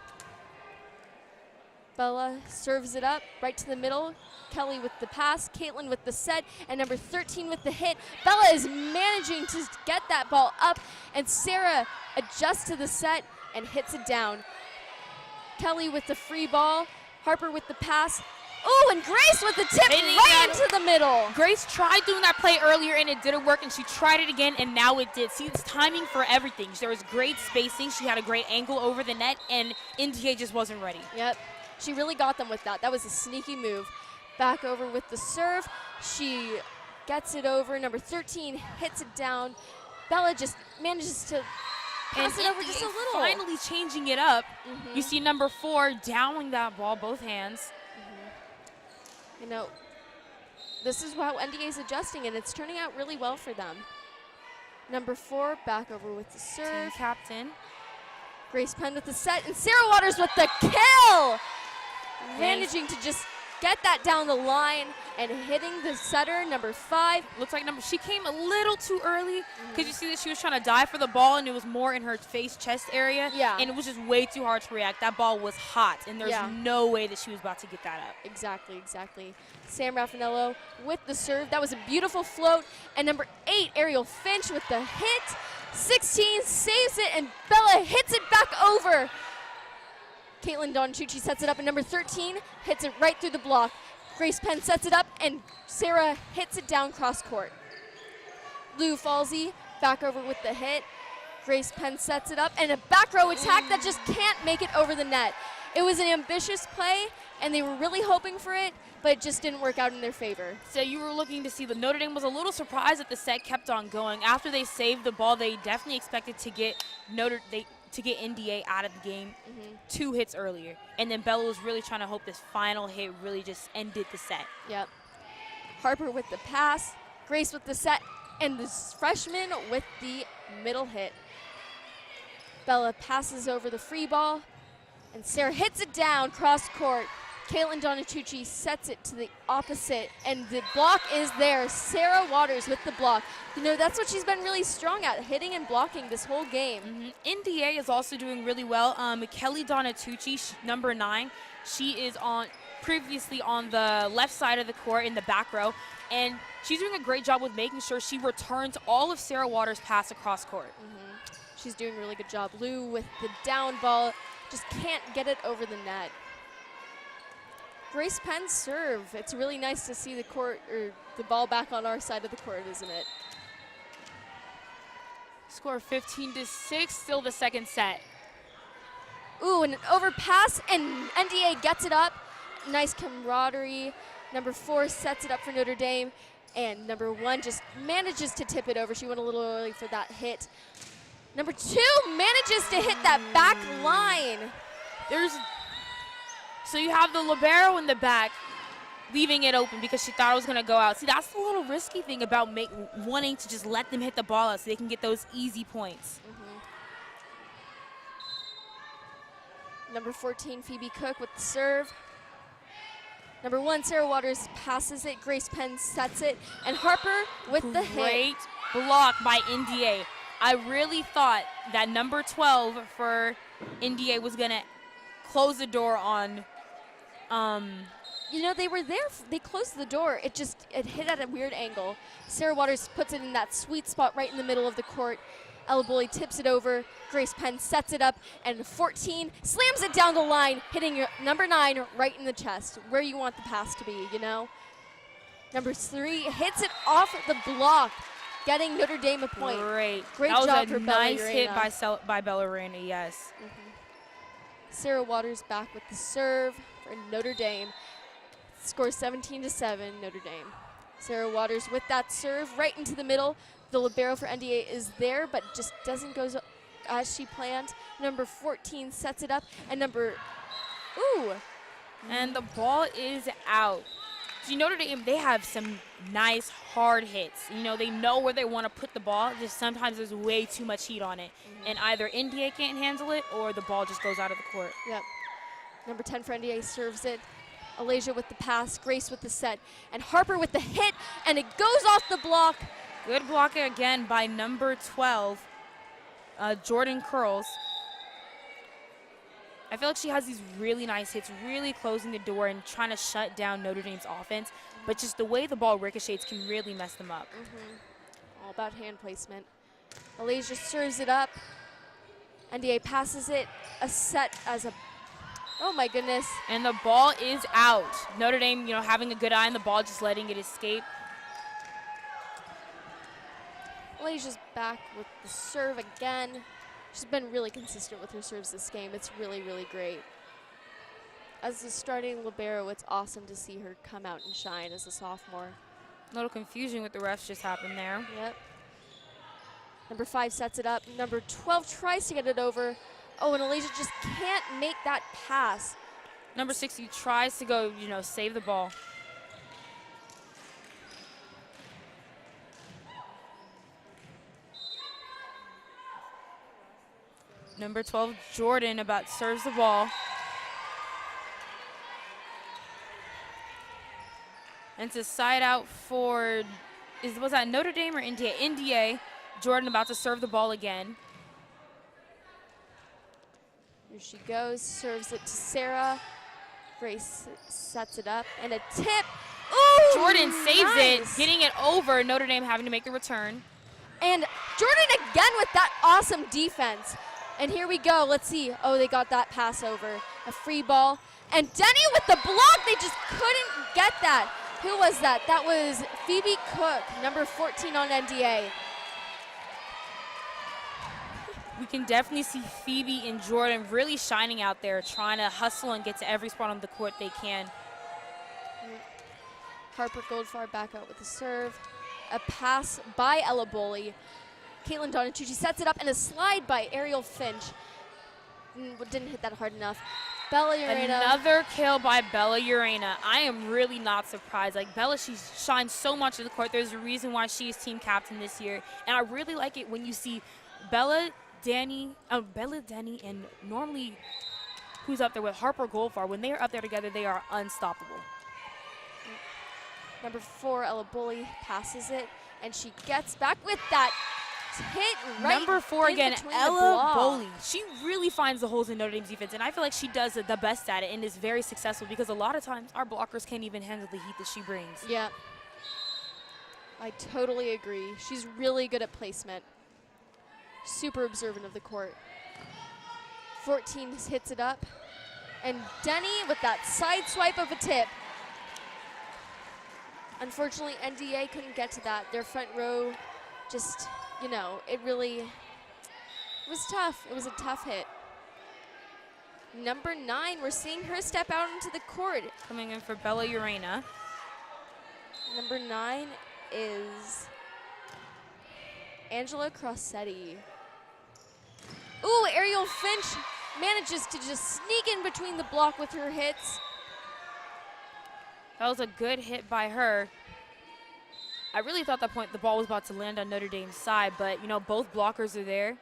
Bella serves it up right to the middle. Kelly with the pass, Caitlin with the set, and number 13 with the hit. Bella is managing to get that ball up, and Sarah adjusts to the set and hits it down. Kelly with the free ball, Harper with the pass. Oh, and Grace with the tip right into the middle. Grace tried doing that play earlier, and it didn't work, and she tried it again, and now it did. See, it's timing for everything. There was great spacing. She had a great angle over the net, and NDA just wasn't ready. Yep. She really got them with that. That was a sneaky move. Back over with the serve. She gets it over. Number 13 hits it down. Bella just manages to pass it over just a little. Finally changing it up. You see number 4 downing that ball, both hands. You know, this is how NDA is adjusting, and it's turning out really well for them. Number 4 back over with the serve. Team captain. Grace Penn with the set, and Sarah Waters with the kill. Managing to just get that down the line and hitting the setter, number 5. Looks like she came a little too early because you see that she was trying to dive for the ball and it was more in her face, chest area. Yeah. And it was just way too hard to react. That ball was hot and there's no way that she was about to get that up. Exactly. Sam Raffanello with the serve. That was a beautiful float. And number 8, Ariel Finch with the hit. 16 saves it, and Bella hits it back over. Caitlin Donachucci sets it up, and number 13 hits it right through the block. Grace Penn sets it up, and Sarah hits it down cross court. Lou Falsey back over with the hit. Grace Penn sets it up, and a back row attack that just can't make it over the net. It was an ambitious play, and they were really hoping for it, but it just didn't work out in their favor. So you were looking to see the Notre Dame was a little surprised that the set kept on going. After they saved the ball, they definitely expected to get NDA out of the game 2 hits earlier. And then Bella was really trying to hope this final hit really just ended the set. Yep. Harper with the pass, Grace with the set, and this freshman with the middle hit. Bella passes over the free ball, and Sarah hits it down cross court. Caitlin Donachucci sets it to the opposite, and the block is there. Sarah Waters with the block. You know, that's what she's been really strong at, hitting and blocking this whole game. NDA is also doing really well. Kelly Donatucci, number 9, she is previously on the left side of the court in the back row, and she's doing a great job with making sure she returns all of Sarah Waters' pass across court. She's doing a really good job. Lou with the down ball, just can't get it over the net. Grace Penn's serve. It's really nice to see the ball back on our side of the court, isn't it? Score 15-6, still the second set. Ooh, and an overpass, and NDA gets it up. Nice camaraderie. Number 4 sets it up for Notre Dame, and number 1 just manages to tip it over. She went a little early for that hit. Number 2 manages to hit that back line. So you have the libero in the back, leaving it open because she thought it was going to go out. See, that's the little risky thing about wanting to just let them hit the ball out so they can get those easy points. Number 14, Phoebe Cook with the serve. Number 1, Sarah Waters passes it. Grace Penn sets it. And Harper with the hit. Great block by NDA. I really thought that number 12 for NDA was going to close the door on you know, they were there. They closed the door. It hit at a weird angle. Sarah Waters puts it in that sweet spot right in the middle of the court. Ella Bully tips it over. Grace Penn sets it up, and 14 slams it down the line, hitting your number 9 right in the chest, where you want the pass to be, you know. Number 3 hits it off the block, getting Notre Dame a point. Great job that for was a Bella nice hit Urena. by Bella Urena, yes. Sarah Waters back with the serve for Notre Dame. Score 17-7, Notre Dame. Sarah Waters with that serve right into the middle. The libero for NDA is there, but just doesn't go as she planned. Number 14 sets it up, and and the ball is out. So Notre Dame, they have some nice hard hits. You know, they know where they want to put the ball. Just sometimes there's way too much heat on it, and either NDA can't handle it or the ball just goes out of the court. Yep. Number 10 for NDA serves it. Alasia with the pass, Grace with the set, and Harper with the hit, and it goes off the block. Good blocking again by number 12, Jordan Curls. I feel like she has these really nice hits, really closing the door and trying to shut down Notre Dame's offense, but just the way the ball ricochets can really mess them up. All about hand placement. Alasia serves it up. NDA passes it, a set as a, oh my goodness. And the ball is out. Notre Dame, you know, having a good eye on the ball, just letting it escape. Alasia's back with the serve again. She's been really consistent with her serves this game. It's really, really great. As the starting libero, it's awesome to see her come out and shine as a sophomore. A little confusion with the refs just happened there. Yep. Number 5 sets it up. Number 12 tries to get it over. Oh, and Alasia just can't make that pass. Number 60 tries to go, you know, save the ball. Number 12, Jordan, about serves the ball. And to side out for, was that Notre Dame or NDA? NDA, Jordan about to serve the ball again. Here she goes, serves it to Sarah. Grace sets it up, and a tip. Ooh, Jordan saves it, nice. getting it over, Notre Dame having to make the return. And Jordan again with that awesome defense. And here we go, let's see. Oh, they got that pass over. A free ball. And Denny with the block, they just couldn't get that. Who was that? That was Phoebe Cook, number 14 on NDA. We can definitely see Phoebe and Jordan really shining out there, trying to hustle and get to every spot on the court they can. Harper Goldfarb back out with the serve. A pass by Ella Bully. Caitlin Donatucci sets it up, and a slide by Ariel Finch. Didn't hit that hard enough. Bella Urena. Another kill by Bella Urena. I am really not surprised. Like, Bella, she shines so much in the court. There's a reason why she is team captain this year. And I really like it when you see Bella, Danny, and normally who's up there with Harper Goldfarb. When they are up there together, they are unstoppable. Number 4, Ella Bully passes it, and she gets back with that hit right Number 4 in again, between the Ella block. Bully. She really finds the holes in Notre Dame's defense, and I feel like she does the best at it and is very successful because a lot of times our blockers can't even handle the heat that she brings. Yeah, I totally agree. She's really good at placement. Super observant of the court. 14 hits it up, and Denny with that side swipe of a tip. Unfortunately, NDA couldn't get to that. Their front row just, you know, it was tough. It was a tough hit. Number 9, we're seeing her step out into the court. Coming in for Bella Urena. Number 9 is Angela Crossetti. Ooh, Ariel Finch manages to just sneak in between the block with her hits. That was a good hit by her. I really thought that the ball was about to land on Notre Dame's side, but you know, both blockers are there,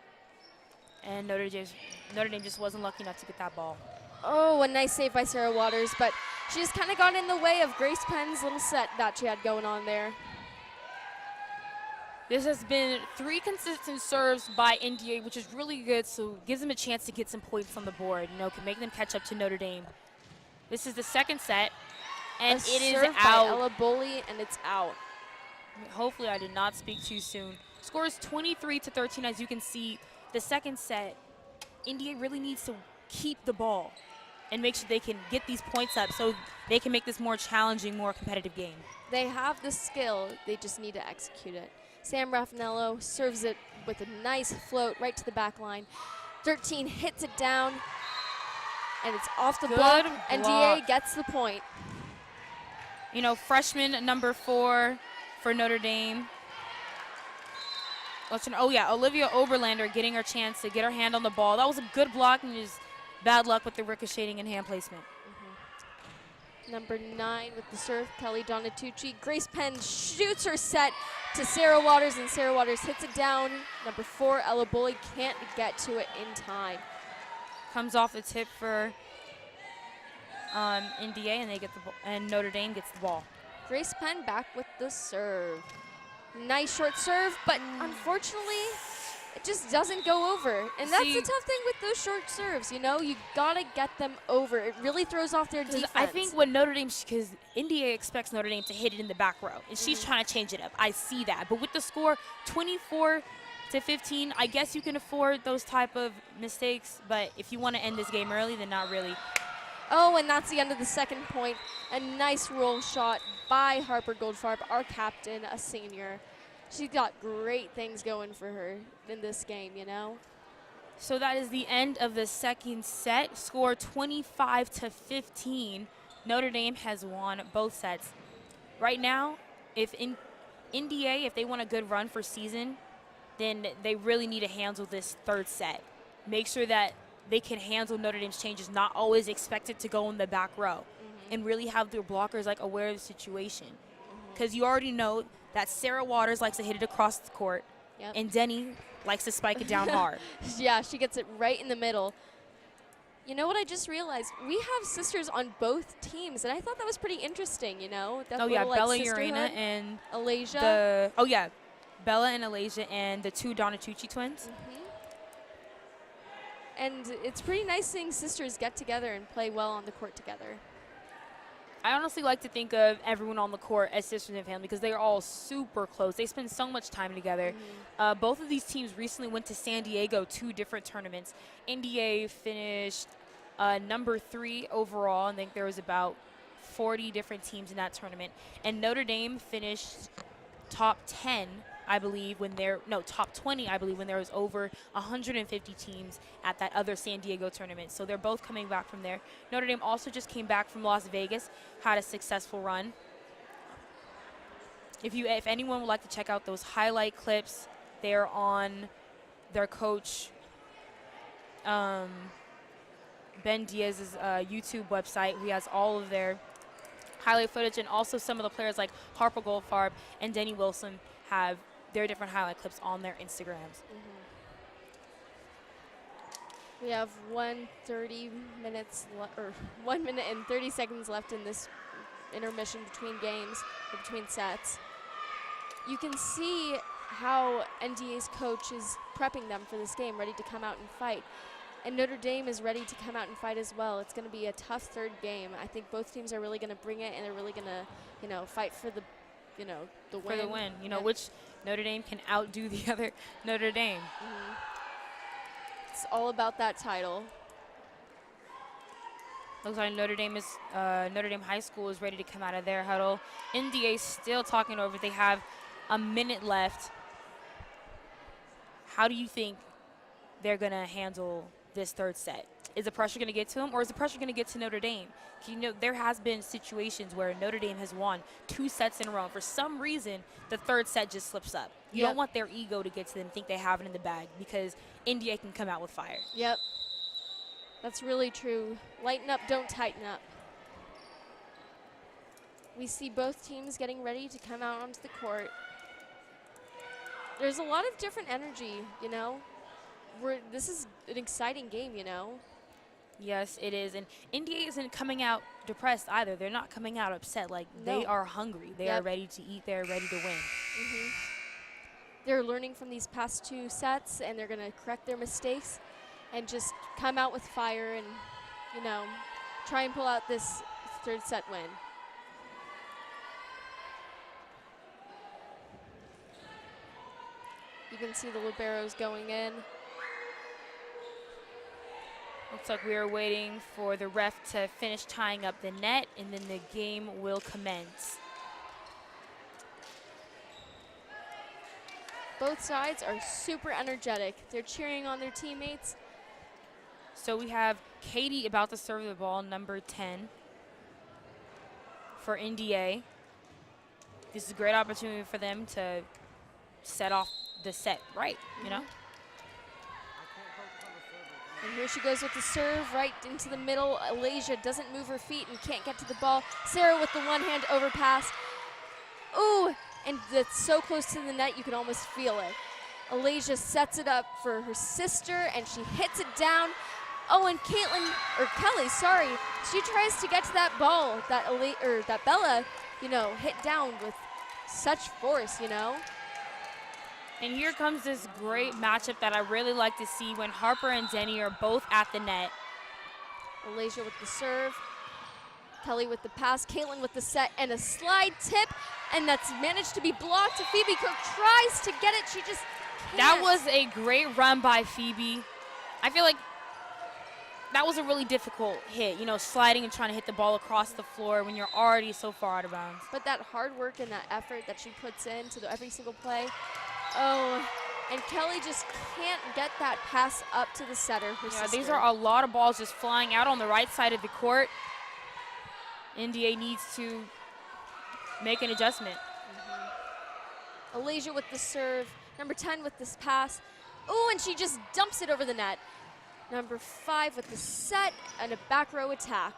and Notre Dame just wasn't lucky enough to get that ball. Oh, a nice save by Sarah Waters, but she just kind of got in the way of Grace Penn's little set that she had going on there. This has been 3 consistent serves by NDA, which is really good, so gives them a chance to get some points on the board. You know, can make them catch up to Notre Dame. This is the second set, and it is serve out. By Ella Boley, and it's out. Hopefully I did not speak too soon. Score is 23-13. As you can see, the second set, India really needs to keep the ball and make sure they can get these points up so they can make this more challenging, more competitive game. They have the skill. They just need to execute it. Sam Raffanello serves it with a nice float right to the back line. 13 hits it down, and it's off the block. NDA gets the point. You know, freshman number 4 for Notre Dame. Oh, yeah, Olivia Oberlander getting her chance to get her hand on the ball. That was a good block, and just bad luck with the ricocheting and hand placement. Number 9 with the serve, Kelly Donatucci. Grace Penn shoots her set to Sarah Waters, and Sarah Waters hits it down. Number 4, Ella Boley can't get to it in time. Comes off the tip for NDA, and they get and Notre Dame gets the ball. Grace Penn back with the serve. Nice short serve, but unfortunately, it just doesn't go over. And that's the tough thing with those short serves, you know? You gotta get them over. It really throws off their defense. I think what Notre Dame, because NDA expects Notre Dame to hit it in the back row, and she's trying to change it up. I see that. But with the score 24-15, I guess you can afford those type of mistakes. But if you want to end this game early, then not really. Oh, and that's the end of the second point. A nice roll shot by Harper Goldfarb, our captain, a senior. She's got great things going for her in this game, you know? So that is the end of the second set. Score 25-15. Notre Dame has won both sets. Right now, if NDA, if they want a good run for season, then they really need to handle this third set. Make sure that they can handle Notre Dame's changes, not always expect it to go in the back row, and really have their blockers like aware of the situation. Because you already know that Sarah Waters likes to hit it across the court, and Denny likes to spike it down hard. Yeah, she gets it right in the middle. You know what I just realized? We have sisters on both teams, and I thought that was pretty interesting, you know? That Bella like, Urena and Alasia. Bella and Alasia and the 2 Donatucci twins. And it's pretty nice seeing sisters get together and play well on the court together. I honestly like to think of everyone on the court as sisters and family because they are all super close. They spend so much time together. Both of these teams recently went to San Diego, 2 different tournaments. NDA finished number 3 overall. I think there was about 40 different teams in that tournament. And Notre Dame finished top 10, I believe, top 20, I believe, when there was over 150 teams at that other San Diego tournament. So they're both coming back from there. Notre Dame also just came back from Las Vegas, had a successful run. If anyone would like to check out those highlight clips, they're on their coach Ben Diaz's YouTube website. He has all of their highlight footage, and also some of the players like Harper Goldfarb and Denny Wilson have their different highlight clips on their Instagrams. We have 1 minute and 30 seconds left in this intermission between games, or between sets. You can see how NDA's coach is prepping them for this game, ready to come out and fight. And Notre Dame is ready to come out and fight as well. It's going to be a tough third game. I think both teams are really going to bring it, and they're really going to, fight for the win. For the win, which Notre Dame can outdo the other Notre Dame. It's all about that title. Looks like Notre Dame High School is ready to come out of their huddle. NDA still talking over. They have a minute left. How do you think they're going to handle this third set? Is the pressure going to get to them, or is the pressure going to get to Notre Dame? You know, there has been situations where Notre Dame has won 2 sets in a row. For some reason, the third set just slips up. You don't want their ego to get to them, think they have it in the bag, because India can come out with fire. Yep. That's really true. Lighten up, don't tighten up. We see both teams getting ready to come out onto the court. There's a lot of different energy, you know. This is an exciting game, you know. Yes, it is. And India isn't coming out depressed either. They're not coming out upset. Like, they are hungry. They are ready to eat. They're ready to win. They're learning from these past 2 sets, and they're going to correct their mistakes and just come out with fire and, you know, try and pull out this third set win. You can see the liberos going in. Looks like we are waiting for the ref to finish tying up the net, and then the game will commence. Both sides are super energetic. They're cheering on their teammates. So we have Katie about to serve the ball, number 10 for NDA. This is a great opportunity for them to set off the set right, you know? And here she goes with the serve right into the middle. Alasia doesn't move her feet and can't get to the ball. Sarah with the one-hand overpass. Ooh, and that's so close to the net you can almost feel it. Alasia sets it up for her sister, and she hits it down. Oh, and Kelly, sorry, she tries to get to that ball that Bella, you know, hit down with such force, you know. And here comes this great matchup that I really like to see when Harper and Denny are both at the net. Alasia with the serve, Kelly with the pass, Caitlin with the set, and a slide tip, and that's managed to be blocked. Phoebe Cook tries to get it, she just can't. That was a great run by Phoebe. I feel like that was a really difficult hit, you know, sliding and trying to hit the ball across the floor when you're already so far out of bounds. But that hard work and that effort that she puts into every single play. Oh, and Kelly just can't get that pass up to the setter, her sister. These are a lot of balls just flying out on the right side of the court. NDA needs to make an adjustment. Alasia with the serve, number 10 with this pass. Oh, and she just dumps it over the net. Number 5 with the set and a back row attack.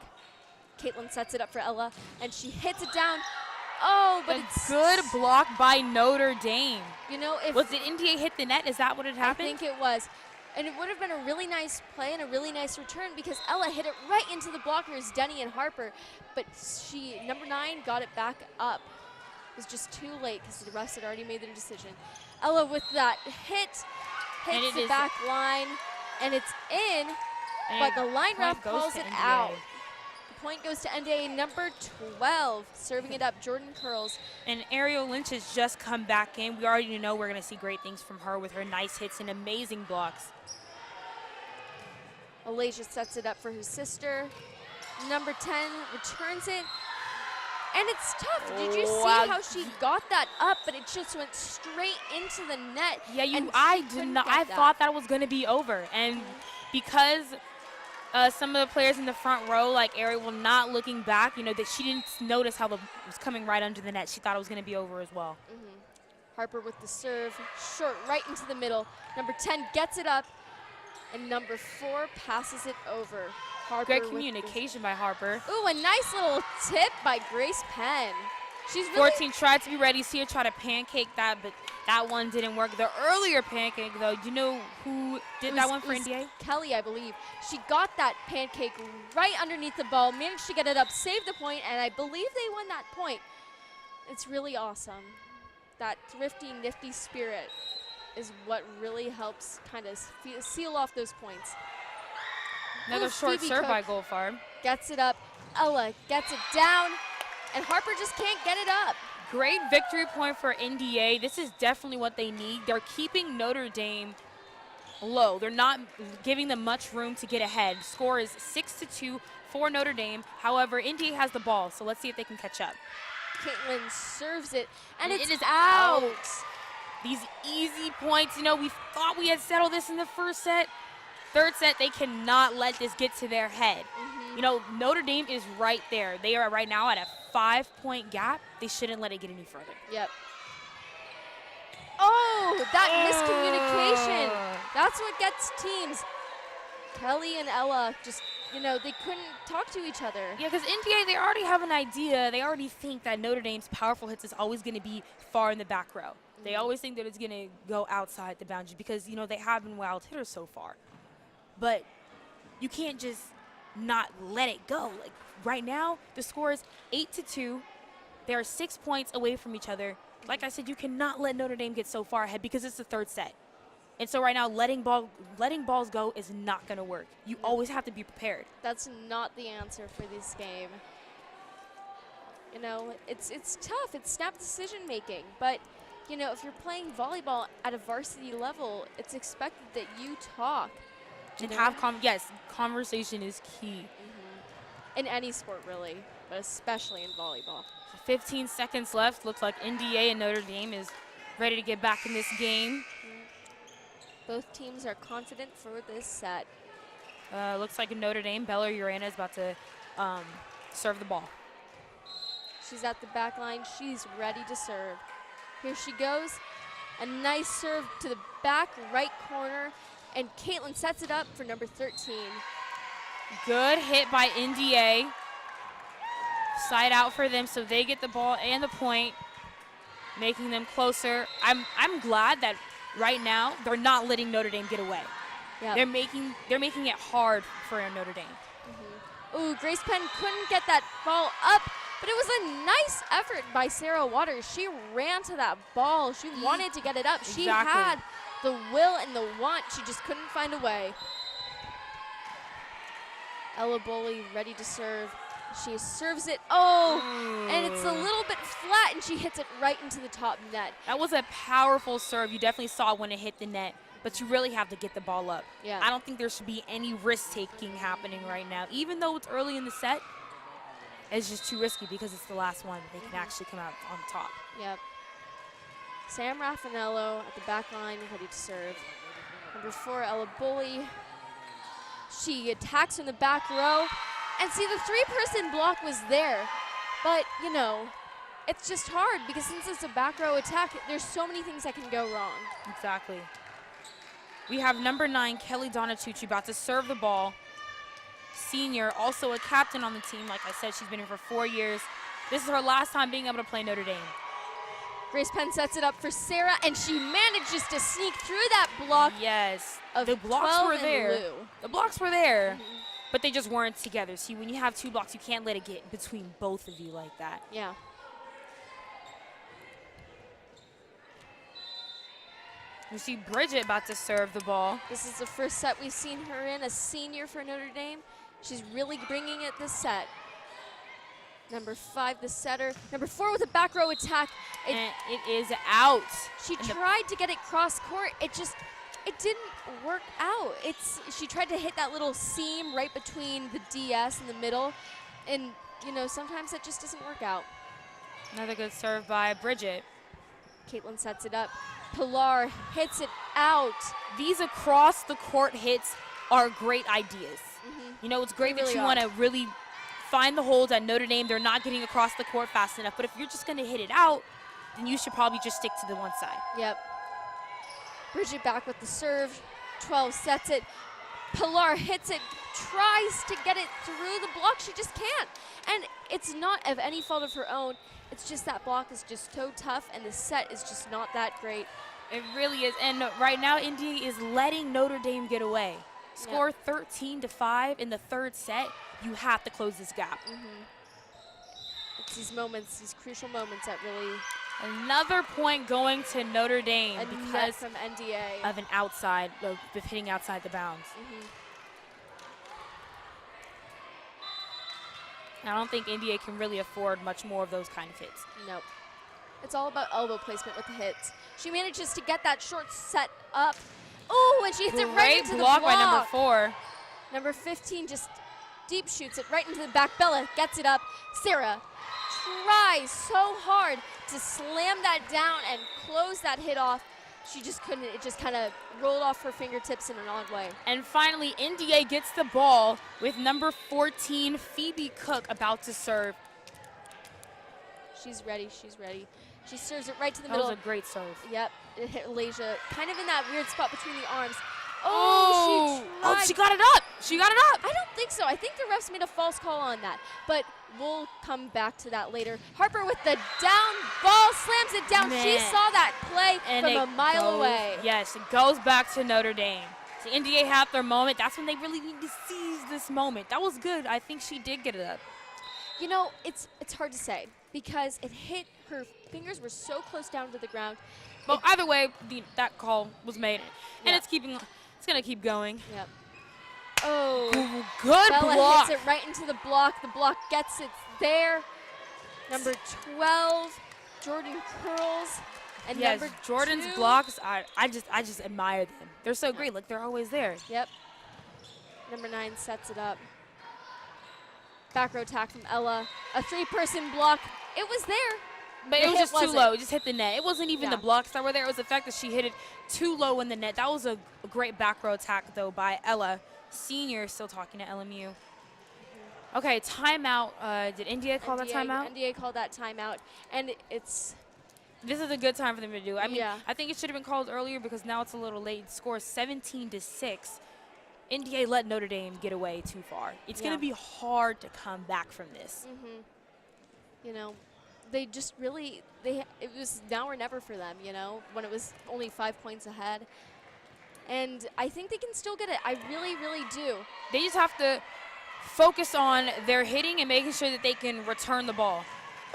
Caitlin sets it up for Ella, and she hits it down. Oh, but it's good block by Notre Dame. You know, if was it NDA hit the net? Is that what had happened? I think it was. And it would have been a really nice play and a really nice return because Ella hit it right into the blockers, Denny and Harper. But number 9 got it back up. It was just too late because the refs had already made their decision. Ella with that hits the back line, and it's in, but the line ref calls it out. Point goes to NDA number 12, serving it up, Jordan Curls. And Ariel Lynch has just come back in. We already know we're going to see great things from her with her nice hits and amazing blocks. Alasia sets it up for her sister. Number 10 returns it. And it's tough. Did you see how she got that up, but it just went straight into the net? Yeah, I thought that was going to be over. And because some of the players in the front row, like Ariel, not looking back, you know, that she didn't notice how it was coming right under the net. She thought it was going to be over as well. Harper with the serve, short right into the middle. Number 10 gets it up, and number 4 passes it over. Harper great communication by Harper. Ooh, a nice little tip by Grace Penn. She's really 14 tried to be ready. See her try to pancake that, but that one didn't work. The earlier pancake, though, you know who did that one for NDA? Kelly, I believe. She got that pancake right underneath the ball, managed to get it up, saved the point, and I believe they won that point. It's really awesome. That thrifty, nifty spirit is what really helps kind of seal off those points. Another short serve by Goldfarb. Gets it up. Ella gets it down, and Harper just can't get it up. Great victory point for NDA. This is definitely what they need. They're keeping Notre Dame low. They're not giving them much room to get ahead. Score is 6-2 for Notre Dame. However, NDA has the ball, so let's see if they can catch up. Caitlin serves it, and it is out. out. These easy points, you know, we thought we had settled this in the first set. third set, they cannot let this get to their head. You know, Notre Dame is right there. They are right now at a 5-point gap. They shouldn't let it get any further. Yep. Oh, that miscommunication. That's what gets teams. Kelly and Ella just, you know, they couldn't talk to each other. Yeah, because NDA, they already have an idea. They already think that Notre Dame's powerful hits is always going to be far in the back row. They always think that it's going to go outside the boundary because, you know, they have been wild hitters so far. But you can't just not let it go. Like right now, the score is 8-2. They are 6 points away from each other. Like I said, you cannot let Notre Dame get so far ahead because it's the third set. And so right now, letting balls go is not going to work. You always have to be prepared. That's not the answer for this game. You know, it's tough. It's snap decision making. But, you know, if you're playing volleyball at a varsity level, it's expected that you talk. And have conversation is key. In any sport, really, but especially in volleyball. 15 seconds left. Looks like NDA and Notre Dame is ready to get back in this game. Both teams are confident for this set. Looks like Notre Dame, Bella Urena is about to serve the ball. She's at the back line. She's ready to serve. Here she goes. A nice serve to the back right corner. And Caitlin sets it up for number 13. Good hit by NDA. Side out for them, so they get the ball and the point, making them closer. I'm glad that right now they're not letting Notre Dame get away. Yep. They're making it hard for Notre Dame. Ooh, Grace Penn couldn't get that ball up, but it was a nice effort by Sarah Waters. She ran to that ball. She wanted to get it up. She had the will and the want. She just couldn't find a way. Ella Boley ready to serve. She serves it. And it's a little bit flat, and she hits it right into the top net. That was a powerful serve. You definitely saw it when it hit the net, but you really have to get the ball up. Yeah. I don't think there should be any risk-taking happening right now. Even though it's early in the set, it's just too risky because it's the last one. They can actually come out on top. Yep. Sam Raffanello at the back line, ready to serve. Number 4, Ella Boley. She attacks from the back row. And see, the 3-person block was there. But, you know, it's just hard because since it's a back row attack, there's so many things that can go wrong. Exactly. We have number 9, Kelly Donatucci, about to serve the ball. Senior, also a captain on the team. Like I said, she's been here for 4 years. This is her last time being able to play Notre Dame. Grace Penn sets it up for Sarah, and she manages to sneak through that block. Yes, the blocks were there. Lou. The blocks were there, but they just weren't together. See, when you have 2 blocks, you can't let it get between both of you like that. Yeah. You see Bridget about to serve the ball. This is the first set we've seen her in, a senior for Notre Dame. She's really bringing it this set. Number 5, the setter. Number 4 with a back row attack. And it is out. She tried to get it cross court. It didn't work out. She tried to hit that little seam right between the DS and the middle. And, you know, sometimes it just doesn't work out. Another good serve by Bridget. Caitlin sets it up. Pilar hits it out. These across the court hits are great ideas. You know, it's great that you want to really find the holes at Notre Dame. They're not getting across the court fast enough. But if you're just going to hit it out, then you should probably just stick to the one side. Yep. Bridget back with the serve. 12 sets it. Pilar hits it, tries to get it through the block. She just can't. And it's not of any fault of her own. It's just that block is just so tough, and the set is just not that great. It really is. And right now, Indy is letting Notre Dame get away. Score 13-5 in the third set. You have to close this gap. It's these moments, these crucial moments that really... Another point going to Notre Dame because from NDA. Of an outside, of hitting outside the bounds. I don't think NDA can really afford much more of those kind of hits. Nope. It's all about elbow placement with the hits. She manages to get that short set up. Oh, and she hits it right into the block. Great block by number 4. Number 15 just deep shoots it right into the back. Bella gets it up. Sarah tries so hard to slam that down and close that hit off. she just couldn't. It just kind of rolled off her fingertips in an odd way. And finally, NDA gets the ball with number 14, Phoebe Cook, about to serve. She's ready. She's ready. She serves it right to the That middle. was a great serve. Yep, it hit Alasia kind of in that weird spot between the arms. Oh, she tried. she got it up. She got it up. I don't think so. I think the refs made a false call on that, but we'll come back to that later. Harper with the down ball, slams it down. Man. She saw that play And from a mile goes, away. Yes, it goes back to Notre Dame. So NDA had their moment. That's when they really need to seize this moment. That was good. I think she did get it up. You know, it's hard to say because it hit her fingers were so close down to the ground. But either way, that call was made, and Yeah. it's gonna keep going. Yep. Oh, Good Bella block. hits it right into the block. The block gets it there. Number 12, Jordan Curls. And Yes, number Jordan's 2, blocks, I just admire them. They're so great. Like, they're always there. Yep. Number 9 sets it up. Back row attack from Ella. A 3-person block. It was there. But The it was hit just too wasn't. low. It just hit the net. It wasn't even Yeah. the blocks that were there. It was the fact that she hit it too low in the net. That was a great back row attack, though, by Ella. Senior, still talking to LMU. Okay, timeout. Did NDA call that timeout? NDA called that timeout. And it's, This is a good time for them to do. I mean, Yeah. I think it should have been called earlier because now it's a little late. Score 17-6. NDA let Notre Dame get away too far. It's Yeah. going to be hard to come back from this. you know, they just really, it was now or never for them, you know, when it was only 5 points ahead. And I think they can still get it. I really, really do. They just have to focus on their hitting and making sure that they can return the ball.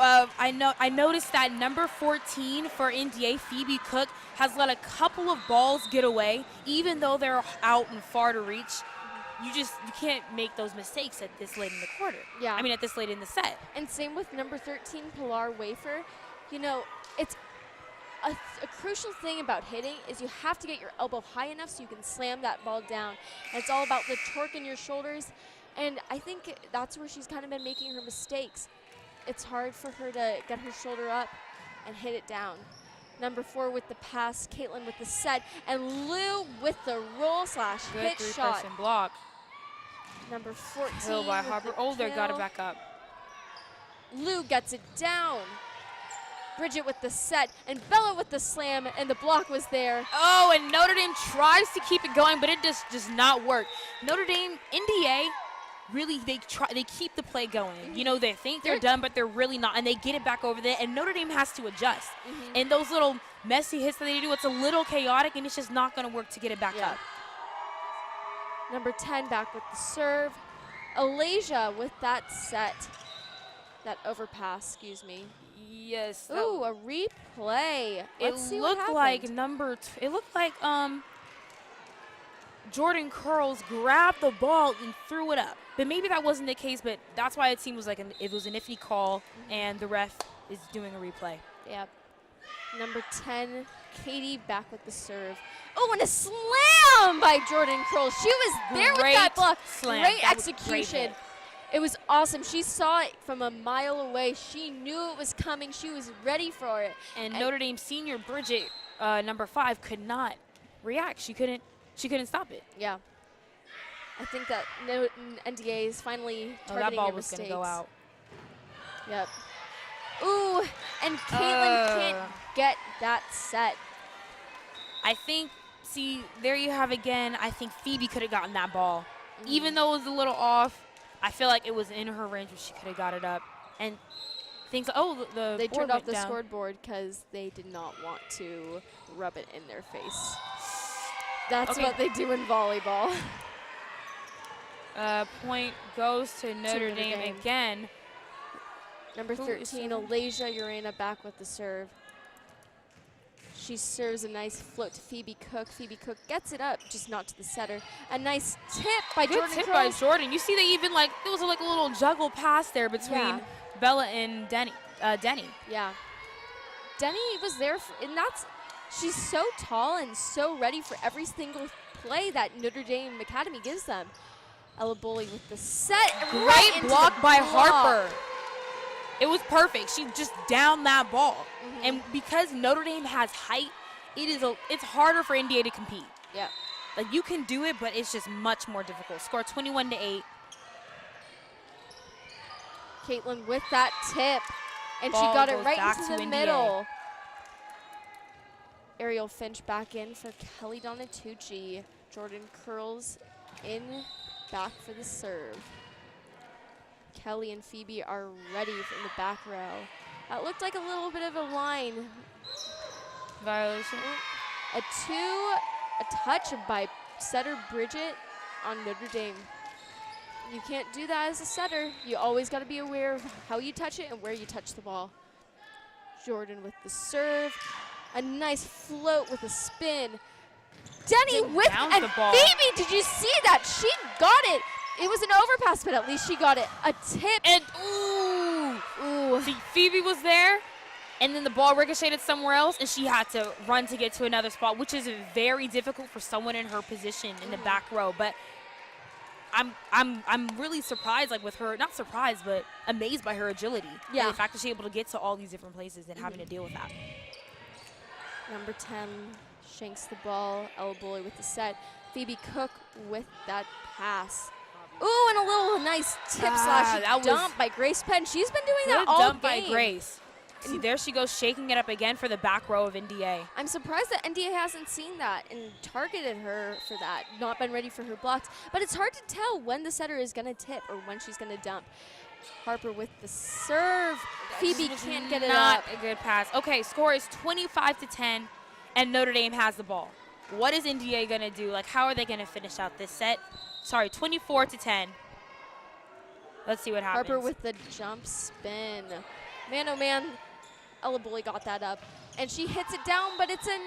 I noticed that number 14 for NDA, Phoebe Cook, has let a couple of balls get away, even though they're out and far to reach. You can't make those mistakes at this late in the quarter. Yeah. I mean, at this late in the set. And same with number 13, Pilar Wafer. You know, it's a crucial thing about hitting is you have to get your elbow high enough so you can slam that ball down. And it's all about the torque in your shoulders. And I think that's where she's kind of been making her mistakes. It's hard for her to get her shoulder up and hit it down. Number 4 with the pass, Caitlin with the set, and Lou with the roll slash Good hit shot. 3-person block. Number 14 Kill by with Harper. the Oh, they got it kill. back up. Lou gets it down. Bridget with the set, and Bella with the slam, and the block was there. Oh, and Notre Dame tries to keep it going, but it just does not work. Notre Dame, NDA, really, they keep the play going. You know, they think they're done, but they're really not, and they get it back over there, and Notre Dame has to adjust. And those little messy hits that they do, it's a little chaotic, and it's just not going to work to get it back Yeah. up. Number 10 back with the serve. Alasia with that set. That overpass, excuse me. Yes. that- Ooh, a replay. Let's see what looked like happened. it looked like Jordan Curls grabbed the ball and threw it up. But maybe that wasn't the case, but that's why it seemed it was an iffy call, and the ref is doing a replay. Yep. Number 10, Katie back with the serve. Oh, and a slam by Jordan Curls. She was there with that Great block. slam. Great That was a great execution. hit. It was awesome. She saw it from a mile away. She knew it was coming. She was ready for it. And Notre Dame senior Bridget, number 5, could not react. She couldn't stop it. Yeah. I think that NDA is finally Oh, targeting that ball their was mistakes. going to go out. Yep. Ooh, and Caitlin can't get that set. I think, there you have again. I think Phoebe could have gotten that ball. Even though it was a little off, I feel like it was in her range where she could have got it up. And things, They board turned off went the down. scoreboard because they did not want to rub it in their face. That's Okay. what they do in volleyball. Point goes to Notre Notre Dame Dame. again. Number Who is 13, serving? Alasia Urena back with the serve. She serves a nice float to Phoebe Cook. Phoebe Cook gets it up, just not to the setter. A nice tip by Good Jordan tip Curls. by Jordan. You see, they even there was like a little juggle pass there between Yeah. Bella and Denny. Yeah. Denny was there, she's so tall and so ready for every single play that Notre Dame Academy gives them. Ella Bully with the set. Great right into block the by block. Harper. It was perfect. She just downed that ball. And because Notre Dame has height, it's harder for NDA to compete. Yeah. Like, you can do it, but it's just much more difficult. Score 21-8. Caitlin with that tip, and she Ball got it goes right back into to the NDA. middle. Ariel Finch back in for Kelly Donatucci. Jordan curls in back for the serve. Kelly and Phoebe are ready in the back row. That looked like a little bit of a line. Violation. A touch by setter Bridget on Notre Dame. You can't do that as a setter. You always got to be aware of how you touch it and where you touch the ball. Jordan with the serve. A nice float with a spin. Denny with, and the ball. Phoebe, did you see that? She got it. It was an overpass, but at least she got it. A tip. And ooh. See, Phoebe was there, and then the ball ricocheted somewhere else, and she had to run to get to another spot, which is very difficult for someone in her position in the back row. But I'm really surprised, like, with her, not surprised, but amazed by her agility. Yeah. And the fact that she's able to get to all these different places and having to deal with that. Number 10 shanks the ball. Ella Bully with the set. Phoebe Cook with that pass. Ooh, and a little nice tip slash dump by Grace Penn. She's been doing that all dump game. by Grace. See, there she goes, shaking it up again for the back row of NDA. I'm surprised that NDA hasn't seen that and targeted her for that, not been ready for her blocks. But it's hard to tell when the setter is going to tip or when she's going to dump. Harper with the serve. Phoebe can't get it Not up. a good pass. Okay, score is 25-10, and Notre Dame has the ball. What is NDA going to do? Like, how are they going to finish out this set? Sorry, 24-10. Let's see what happens. Harper with the jump spin. Man, oh man, Ella Bully got that up. And she hits it down, but it's a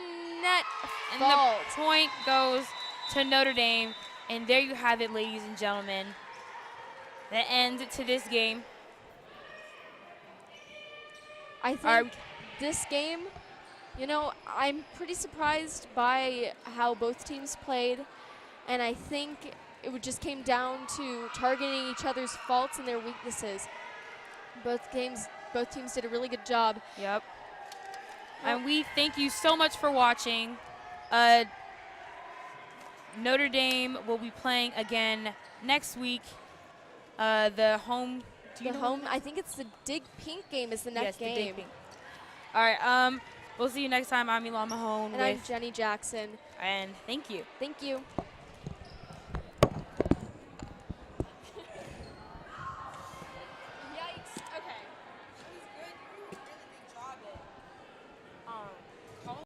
net fault. And the point goes to Notre Dame. And there you have it, ladies and gentlemen. The end to this game. I think this game, you know, I'm pretty surprised by how both teams played. And I think it just came down to targeting each other's faults and their weaknesses. Both teams did a really good job. Yep. And we thank you so much for watching. Notre Dame will be playing again next week. The home. I think it's the Dig Pink game is the next game. The Dig Pink. All right. We'll see you next time. I'm Elon Mahone. And I'm Jenny Jackson. And thank you. Thank you.